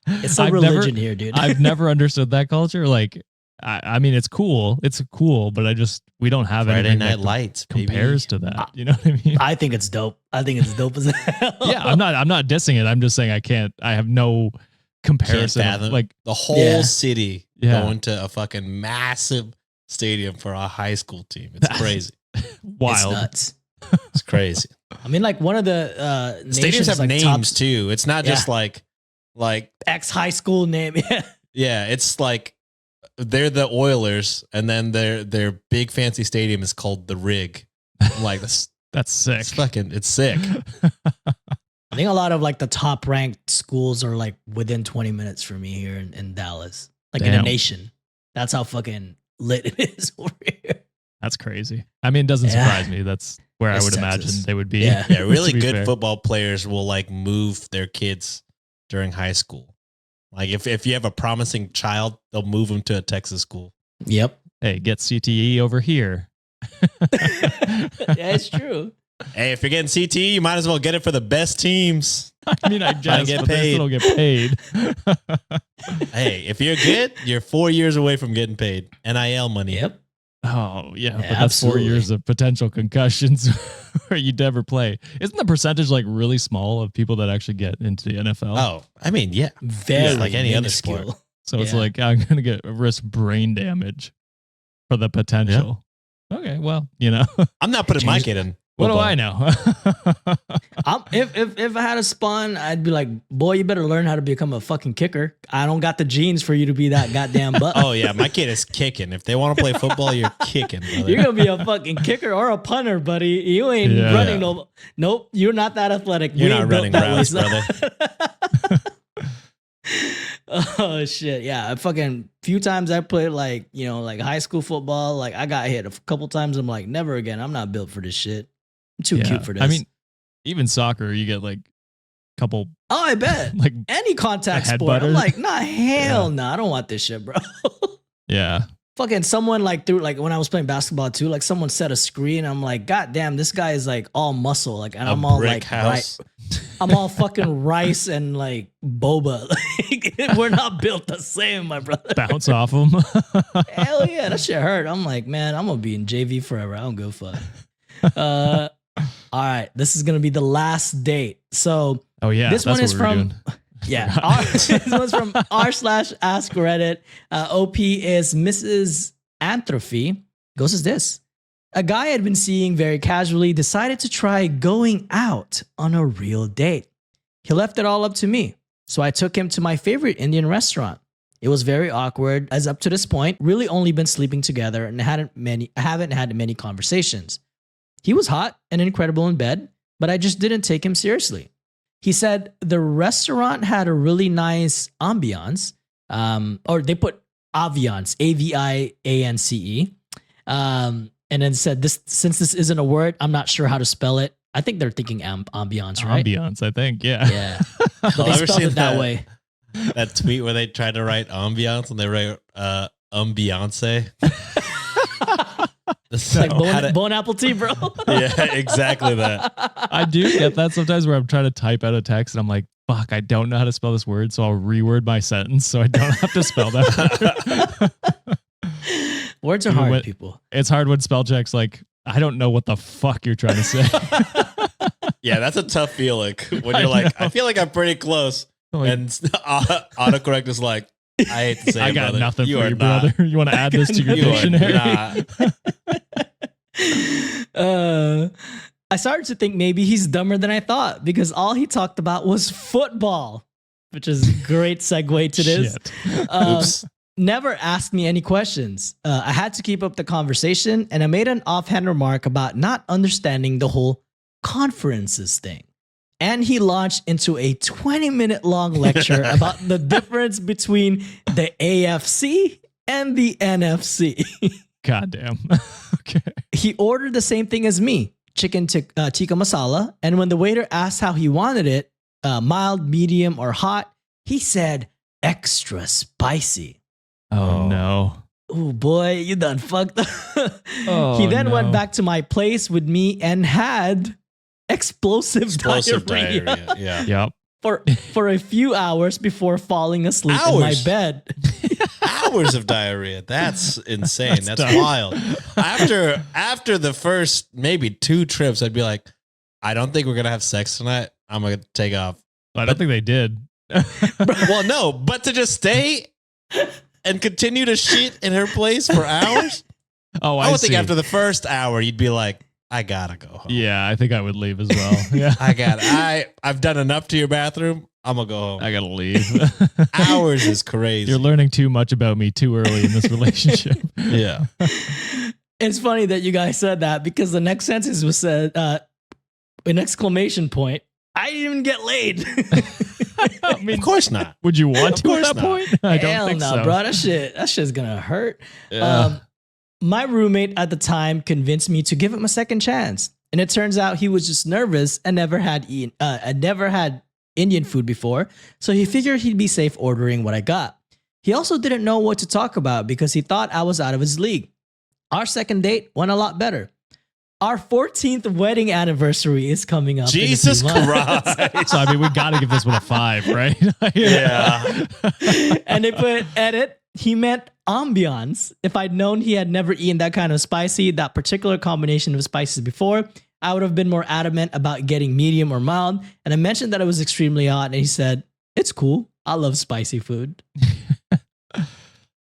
It's a I've religion here, dude. I've never understood that culture. Like, I mean, it's cool. It's cool, but we don't have Friday anything Night that Lights compares to that. You know what I mean? I think it's dope. I think it's dope as hell. Yeah, I'm not dissing it. I'm just saying I have no comparison. Can't fathom. Like, The whole Yeah. city Yeah. going to a fucking massive stadium for a high school team. It's crazy. It's wild. nuts. It's crazy. I mean, like one of the Stadiums nations, have like, names top too. It's not just like ex high school name. Yeah. yeah, it's like they're the Oilers, and then their big fancy stadium is called the Rig. I'm like, That's sick. it's sick. I think a lot of like the top ranked schools are like within 20 minutes from me here in Dallas, like in a Damn. nation. That's how fucking lit it is over here. That's crazy. I mean, it doesn't Yeah. surprise me. That's where It's I would Texas. imagine they would be. Yeah. Yeah, really to be good fair. football players will like move their kids during high school. Like if you have a promising child, they'll move them to a Texas school. Yep. Hey, get CTE over here. Yeah, it's true. Hey, if you're getting CTE, you might as well get it for the best teams. I mean, I guess, get but they paid. still get paid. Hey, if you're good, you're 4 years away from getting paid. NIL money. Yep. Oh, yeah. But Yeah, that's 4 absolutely. years of potential concussions where you never play. Isn't the percentage like really small of people that actually get into the NFL? Oh, I mean, yeah. Very like any other minuscule. sport. So it's yeah. like, I'm going to get risk brain damage for the potential. Okay, well, you know, I'm not putting my Change- kid in. what do football. I know? If I had a spawn, I'd be like, boy, you better learn how to become a fucking kicker. I don't got the genes for you to be that goddamn butt. Oh yeah, my kid is kicking. If they want to play football, you're kicking, brother. You're gonna be a fucking kicker or a punter, buddy. You ain't Yeah. running no. Nope, you're not that athletic. You're We not ain't built running that way, routes, son. Oh shit, yeah. I fucking few times I played like like high school football. Like I got hit a couple times. I'm like, never again. I'm not built for this shit. I'm too Yeah. cute for this. I mean, even soccer, you get like couple Oh, I bet. like Any contact head sport. I'm butter? like, nah, hell no. I don't want this shit, bro. yeah. Fucking someone like through like when I was playing basketball too, like someone set a screen. I'm like, God damn, this guy is like all muscle. Like, and I'm all brick like, house. I'm all fucking rice and like boba. Like, we're not built the same, my brother. Bounce off them. Hell yeah, that shit hurt. I'm like, man, I'm gonna be in JV forever. I don't give a fuck. All right, this is gonna be the last date. So Oh yeah. this that's one is what we were from doing. yeah. This one's from r/ask Reddit. OP is Mrs. Anthropy. Goes as this. A guy I had been seeing very casually decided to try going out on a real date. He left it all up to me, so I took him to my favorite Indian restaurant. It was very awkward, as up to this point, really only been sleeping together and haven't had many conversations. He was hot and incredible in bed, but I just didn't take him seriously. He said the restaurant had a really nice ambiance, or they put aviance, AVIANCE, and then said this, since this isn't a word, I'm not sure how to spell it. I think they're thinking ambiance, right? Ambiance, I think. Yeah. Yeah, but they Ever spelled seen it that way. That tweet where they tried to write ambiance and they write Beyonce. Like bone apple tea, bro. Yeah, exactly that. I do get that sometimes where I'm trying to type out a text and I'm like, fuck, I don't know how to spell this word, so I'll reword my sentence so I don't have to spell that word. Words are Even hard, when- people. It's hard when spell check's like, I don't know what the fuck you're trying to say. Yeah, that's a tough feeling when I you're like, know. I feel like I'm pretty close. Like, And autocorrect is like, I hate to say I it, got brother. nothing You for are you, not. brother. You want to add this to your You are dictionary? not. I started to think maybe he's dumber than I thought because all he talked about was football, which is a great segue to this. Shit. Oops. Never asked me any questions. I had to keep up the conversation, and I made an offhand remark about not understanding the whole conferences thing. And he launched into a 20-minute long lecture about the difference between the AFC and the NFC. Goddamn. Okay. He ordered the same thing as me, chicken tikka masala. And when the waiter asked how he wanted it, mild, medium, or hot, he said extra spicy. Oh, no. Oh boy, you done fucked up. Oh, He then went no. back to my place with me and had explosive diarrhea, Yeah. Yep. for a few hours before falling asleep in my Hours? bed. Hours of diarrhea. That's insane. That's tough. wild. After the first maybe 2 trips, I'd be like, I don't think we're gonna have sex tonight. I'm gonna take off. I don't think they did. Well, no, but to just stay and continue to shit in her place for hours. Oh, I I would see. think after the first hour, you'd be like, I gotta go home. Yeah, I think I would leave as well. Yeah. I've done enough to your bathroom. I'm gonna go home. I gotta leave. Hours is crazy. You're learning too much about me too early in this relationship. Yeah. It's funny that you guys said that because the next sentence was said, an exclamation point. I didn't even get laid. I mean, Of course not. would you want Of to at course that not. point? I don't Hell think no, so. bro. That shit's gonna hurt. Yeah. My roommate at the time convinced me to give him a second chance, and it turns out he was just nervous and never had Indian food before, so he figured he'd be safe ordering what I got. He also didn't know what to talk about because he thought I was out of his league. Our second date went a lot better. Our 14th wedding anniversary is coming up. Jesus in a few months. Christ. So I mean, we got to give this one a 5, right? Yeah. And they put edit. He meant ambiance. If I'd known he had never eaten that kind of spicy, that particular combination of spices before, I would have been more adamant about getting medium or mild. And I mentioned that it was extremely hot, and he said, "It's cool. I love spicy food."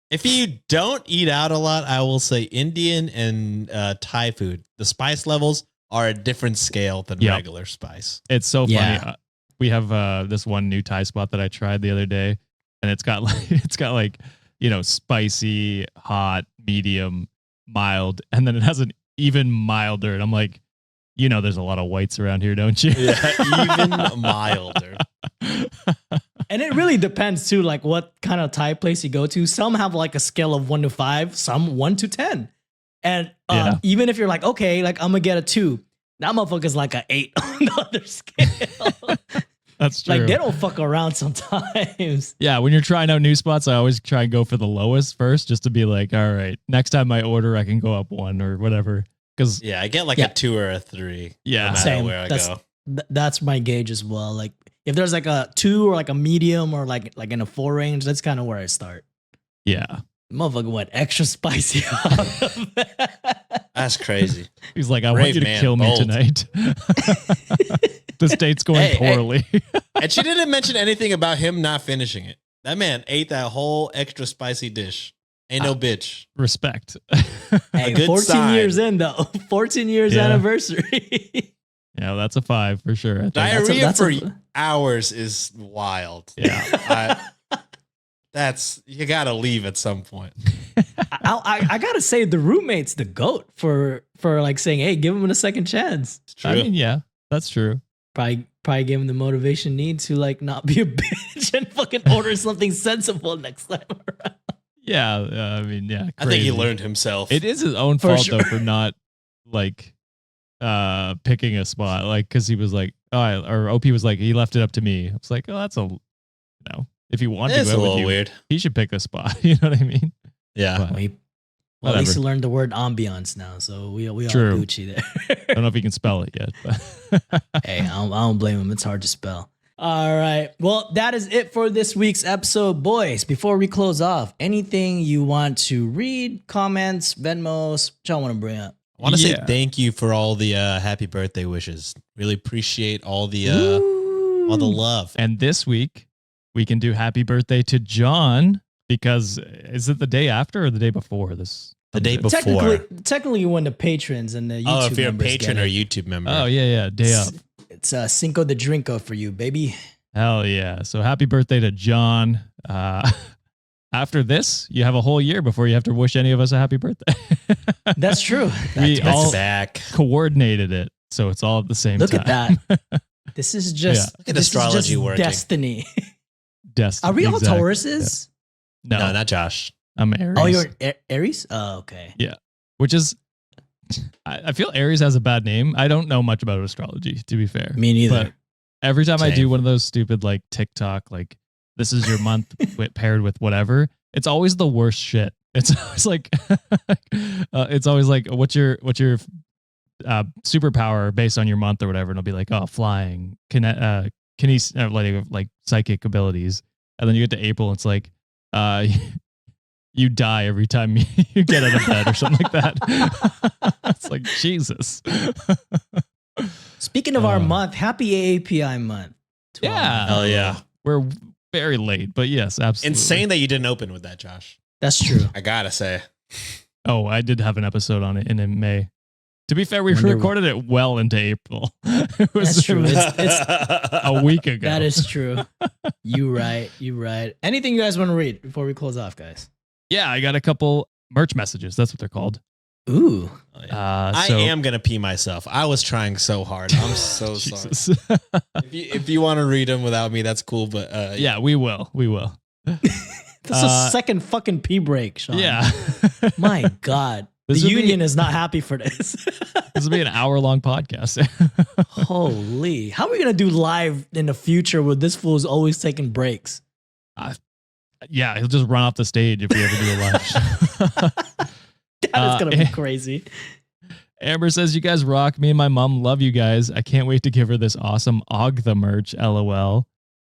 If you don't eat out a lot, I will say Indian and Thai food. The spice levels are a different scale than Yep. regular spice. It's so funny. Yeah. We have this one new Thai spot that I tried the other day, and it's got like spicy, hot, medium, mild, and then it has an even milder. And I'm like, there's a lot of whites around here, don't you? Yeah, even milder. And it really depends too, like what kind of Thai place you go to. Some have like a scale of 1 to 5, some 1 to 10. And Yeah. even if you're like, okay, like I'm gonna get a 2, that motherfucker's like a 8 on the other scale. That's true. Like they don't fuck around sometimes. Yeah, when you're trying out new spots, I always try and go for the lowest first, just to be like, all right, next time I order, I can go up one or whatever. Because Yeah, I get like a 2 or a 3. Yeah. no matter Same. where I That's- go. That's my gauge as well. Like if there's like a 2 or like a medium or like in a 4 range, that's kind of where I start. yeah, Motherfucker went extra spicy. That's crazy. he's like, I Brave want you to man, kill me bold. tonight. This date's going Hey, hey. poorly. And she didn't mention anything about him not finishing it. That man ate that whole extra spicy dish. Ain't no bitch. Respect. Hey, good 14 sign. years in though. 14 years Yeah. anniversary. Yeah, that's a 5 for sure. I think. Diarrhea that's a- for hours is wild. Yeah. You gotta leave at some point. I gotta say the roommate's the goat for like saying, hey, give him a second chance. It's true. I mean, yeah, that's true. Probably give him the motivation need to like not be a bitch and fucking order something sensible next time around. Yeah, I mean, yeah. I think he crazy. learned himself. It is his own For fault sure. though for not like picking a spot, like because he was like, or OP was like, he left it up to me. I was like, oh, that's if he wanted It's to a go with little you, weird. he should pick a spot. You know what I mean? Yeah. But Well, at least whatever. he learned the word ambiance now, so we all True. Gucci there. I don't know if he can spell it yet, but Hey, I don't blame him. It's hard to spell. All right. Well, that is it for this week's episode, boys. Before we close off, anything you want to read, comments, Venmos, what y'all want to bring up? I want to say Yeah. thank you for all the happy birthday wishes. Really appreciate all the Ooh. love. And this week, we can do happy birthday to John because is it the day after or the day before this? The day before. Technically, when the patrons and the YouTube Oh, if you're a members patron get or it. YouTube member. Oh, yeah. Day up. It's Cinco de Drinko for you, baby. Hell yeah. So happy birthday to John. After this, you have a whole year before you have to wish any of us a happy birthday. That's true. We Back to all back. coordinated it. So it's all at the same Look time. at that. This is just Look at this is astrology just working. Destiny. Destiny. Are we all Exactly. Tauruses? No, No, not Josh. I'm Aries. Oh, you're Aries? Oh, okay. Which is, I feel Aries has a bad name. I don't know much about astrology, to be fair. Me neither. But every time I Same. do one of those stupid like TikTok, like this is your month paired with whatever, it's always the worst shit. It's always like, what's your superpower based on your month or whatever, and it'll be like, oh, flying, like psychic abilities, and then you get to April, and it's like, you die every time you get out of bed or something like that. It's like Jesus. Speaking of our month, happy AAPI month. to all Yeah. my- Hell yeah. We're very late, but yes, absolutely. Insane that you didn't open with that, Josh. That's true. I gotta say. Oh, I did have an episode on it in May. To be fair, we Wonder- recorded it well into April. It was That's true. It's a week ago. that is true. You right. Anything you guys want to read before we close off, guys? Yeah, I got a couple merch messages. That's what they're called. Ooh. I So- am gonna pee myself. I was trying so hard. I'm so sorry. Jesus. If you want to read them without me, that's cool. But Yeah, we will. We will. That's a second fucking pee break, Sean. Yeah. My God. The This would be- union is not happy for this. This will be an hour-long podcast. Holy. How are we going to do live in the future where this fool is always taking breaks? Yeah, he'll just run off the stage if we ever do a live show. That is going to be crazy. Amber says, you guys rock. Me and my mom love you guys. I can't wait to give her this awesome Ogtha merch. LOL.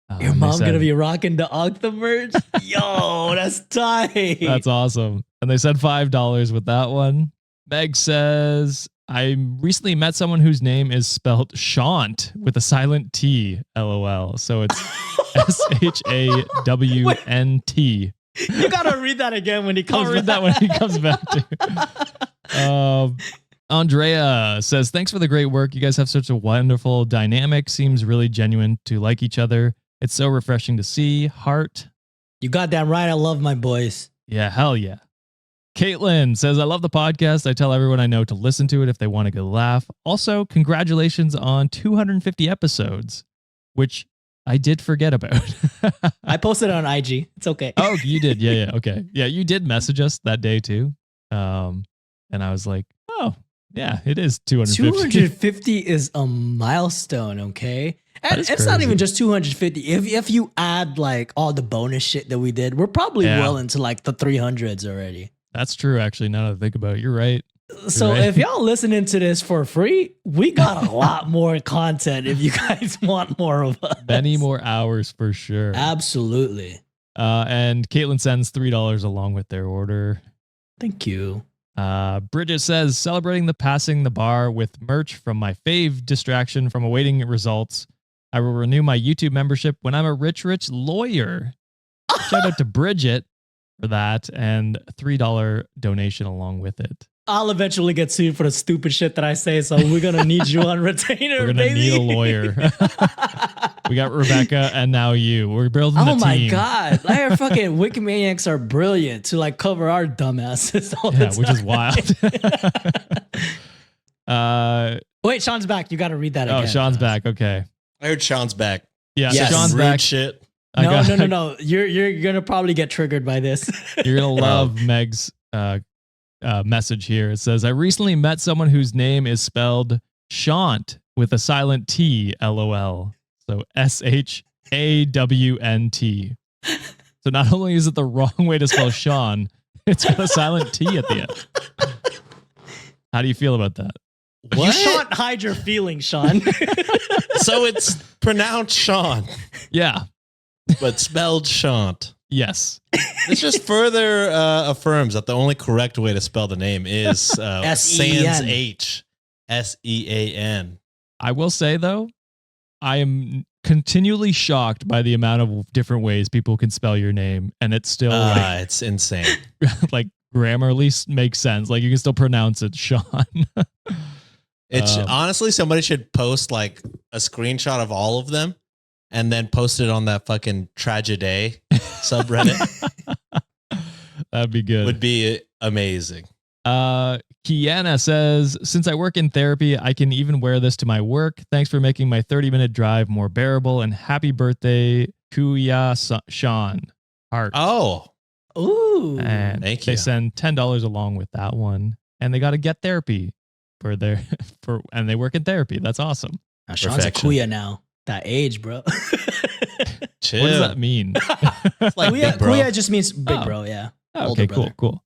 Your And they mom said- going to be rocking the Octa merch? Yo, that's tight. That's awesome. And they said $5 with that one. Meg says, I recently met someone whose name is spelled Shant with a silent T. LOL. So it's SHAWNT. You got to read that again when he comes I'll read that when he comes back to. Andrea says, thanks for the great work. You guys have such a wonderful dynamic. Seems really genuine to like each other. It's so refreshing to see. Heart. You got that right. I love my boys. Yeah, hell yeah. Caitlin says, I love the podcast. I tell everyone I know to listen to it if they want a good laugh. Also, congratulations on 250 episodes, which I did forget about. I posted it on IG. It's okay. Oh, you did. Yeah. Okay. Yeah, you did message us that day too. And I was like, oh, yeah, it is 250. 250 is a milestone, okay? And is it's not crazy. even just 250. If you add like all the bonus shit that we did, we're probably Yeah. well into like the 300s already. That's true, actually, now that I think about it. You're right. So Right. if y'all listening to this for free, we got a lot more content if you guys want more of us. Many more hours for sure. Absolutely. And Caitlin sends $3 along with their order. Thank you. Bridget says, celebrating the passing the bar with merch from my fave distraction from awaiting results. I will renew my YouTube membership when I'm a rich lawyer. Shout out to Bridget for that and $3 donation along with it. I'll eventually get sued for the stupid shit that I say, so we're gonna need you on retainer. We're gonna baby. need a lawyer. We got Rebecca and now you. We're building a Oh team. my god! Like our fucking Wikimaniacs are brilliant to like cover our dumbasses all the Yeah, time. which is wild. Wait, Sean's back. You got to read that again. Oh, Sean's back. Okay. I heard Sean's back. Yeah, Yes. Sean's Rude back. shit. No. You're gonna probably get triggered by this. You're gonna love Meg's message here. It says, I recently met someone whose name is spelled Shant with a silent T, LOL. So SHAWNT. So not only is it the wrong way to spell Sean, it's got a silent T at the end. How do you feel about that? You shan't hide your feelings, Sean. So it's pronounced Sean, Yeah. but spelled Shant. Yes. This just further affirms that the only correct way to spell the name is sans S-E-N. H. SEAN. I will say though, I am continually shocked by the amount of different ways people can spell your name, and it's still It's insane. like grammarly makes sense. Like you can still pronounce it Sean. It's honestly, somebody should post like a screenshot of all of them and then post it on that fucking Tragedy subreddit. That'd be good. Would be amazing. Kiana says, since I work in therapy, I can even wear this to my work. Thanks for making my 30-minute drive more bearable, and happy birthday, Kuya Sean. Heart. Oh, Ooh. And thank they you. send $10 along with that one, and they got to get therapy for their and they work in therapy. That's awesome. Now, Sean's Perfection. a kuya now. That age, bro. chill. What does that mean? It's like kuya, big bro. kuya just means big Oh. bro, yeah. Oh, Older okay, cool, brother. cool.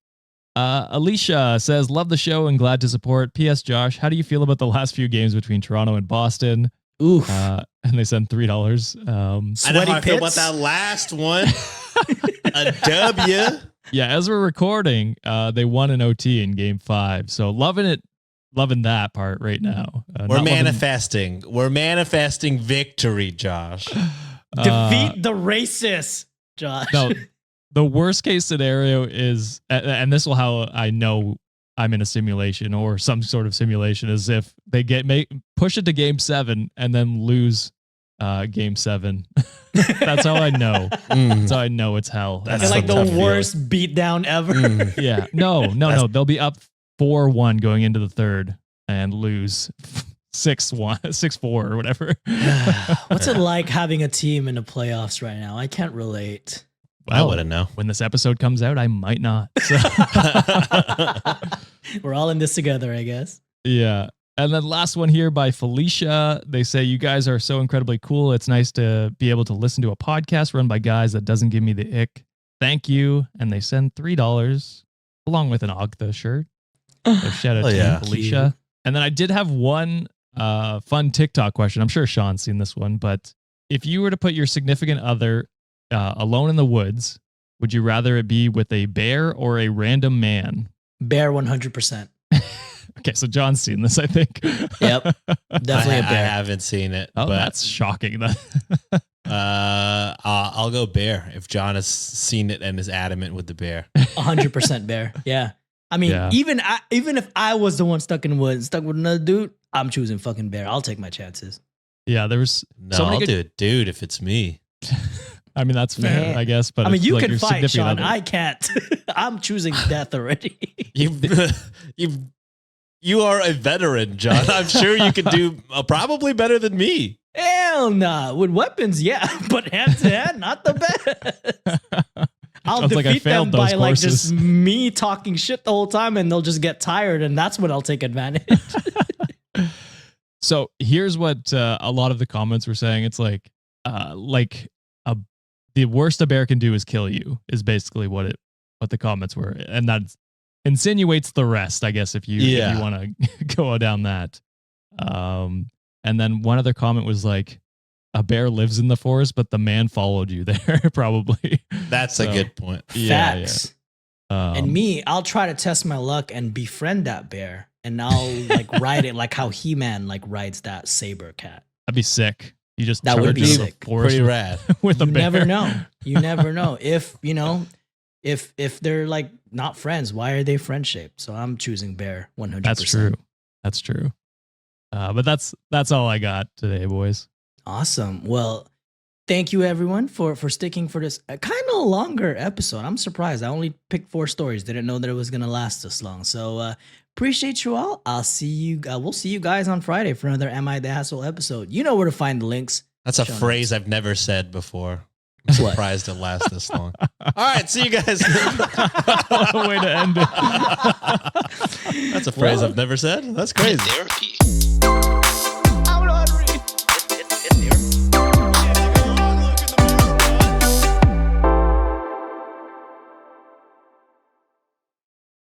Alicia says, love the show and glad to support. P.S. Josh, how do you feel about the last few games between Toronto and Boston? Oof. And they send $3. I know Sweaty how I feel about pits? that last one. A W. Yeah, as we're recording, they won an OT in game 5. So loving that part right now. We're Not loving- manifesting. We're manifesting victory, Josh. Defeat the racists, Josh. No, the worst case scenario is, and this will how I know I'm in a simulation or some sort of simulation, is if they push it to game 7 and then lose game 7. That's how I know. That's how I know it's hell. That's It's some like the tough feeling. worst beatdown ever. Yeah. No. They'll be up 4-1 going into the third and lose 6-1, 6-4 or whatever. What's it like having a team in the playoffs right now? I can't relate. I wouldn't know. When this episode comes out, I might not. So, We're all in this together, I guess. yeah. And then last one here by Felicia. They say, you guys are so incredibly cool. It's nice to be able to listen to a podcast run by guys that doesn't give me the ick. Thank you. And they send $3 along with an Ogtha shirt. So shout out Oh, to yeah. you, Felicia. And then I did have one fun TikTok question. I'm sure Sean's seen this one, but if you were to put your significant other alone in the woods, would you rather it be with a bear or a random man? Bear 100%. Okay, so John's seen this, I think. Yep. Definitely a I bear. haven't seen it. Oh, but that's shocking. I'll go bear if John has seen it and is adamant with the bear. 100% bear. Yeah. I mean, Yeah. even if I was the one stuck in the woods, stuck with another dude, I'm choosing fucking bear. I'll take my chances. Yeah, there was No, so many I'll good. do it, dude. If it's me, I mean, that's fair, Yeah. I guess. But I mean, it's you like can your fight, significant Sean. other. I can't. I'm choosing death already. you are a veteran, John. I'm sure you could do probably better than me. Hell nah. With weapons, yeah, but hand to hand, not the best. I'll Sounds like I defeat them failed by those like courses. just me talking shit the whole time, and they'll just get tired, and that's when I'll take advantage. So here's what a lot of the comments were saying. It's like the worst a bear can do is kill you is basically what the comments were, and that insinuates the rest, I guess, if you want to go down that. And then one other comment was like, a bear lives in the forest, but the man followed you there, probably. That's a good point. Facts. Yeah. And me, I'll try to test my luck and befriend that bear, and I'll like ride it like how He-Man like rides that saber cat. That'd be sick. You just That would charge be into the sick. forest Pretty rad. with a You bear. never know. You never know. If if they're like not friends, why are they friend shaped? So I'm choosing bear 100%. That's true. That's true. But that's all I got today, boys. Awesome. Well, thank you everyone for sticking for this kind of longer episode. I'm surprised. I only picked 4 stories. Didn't know that it was gonna last this long. So appreciate you all. I'll see you. We'll see you guys on Friday for another Am I the Asshole episode. You know where to find the links. That's a Show phrase notes. I've never said before. I'm What? surprised it lasts this long. All right, see you guys. What a way to end it. That's a phrase Well, I've never said. That's crazy. Therapy.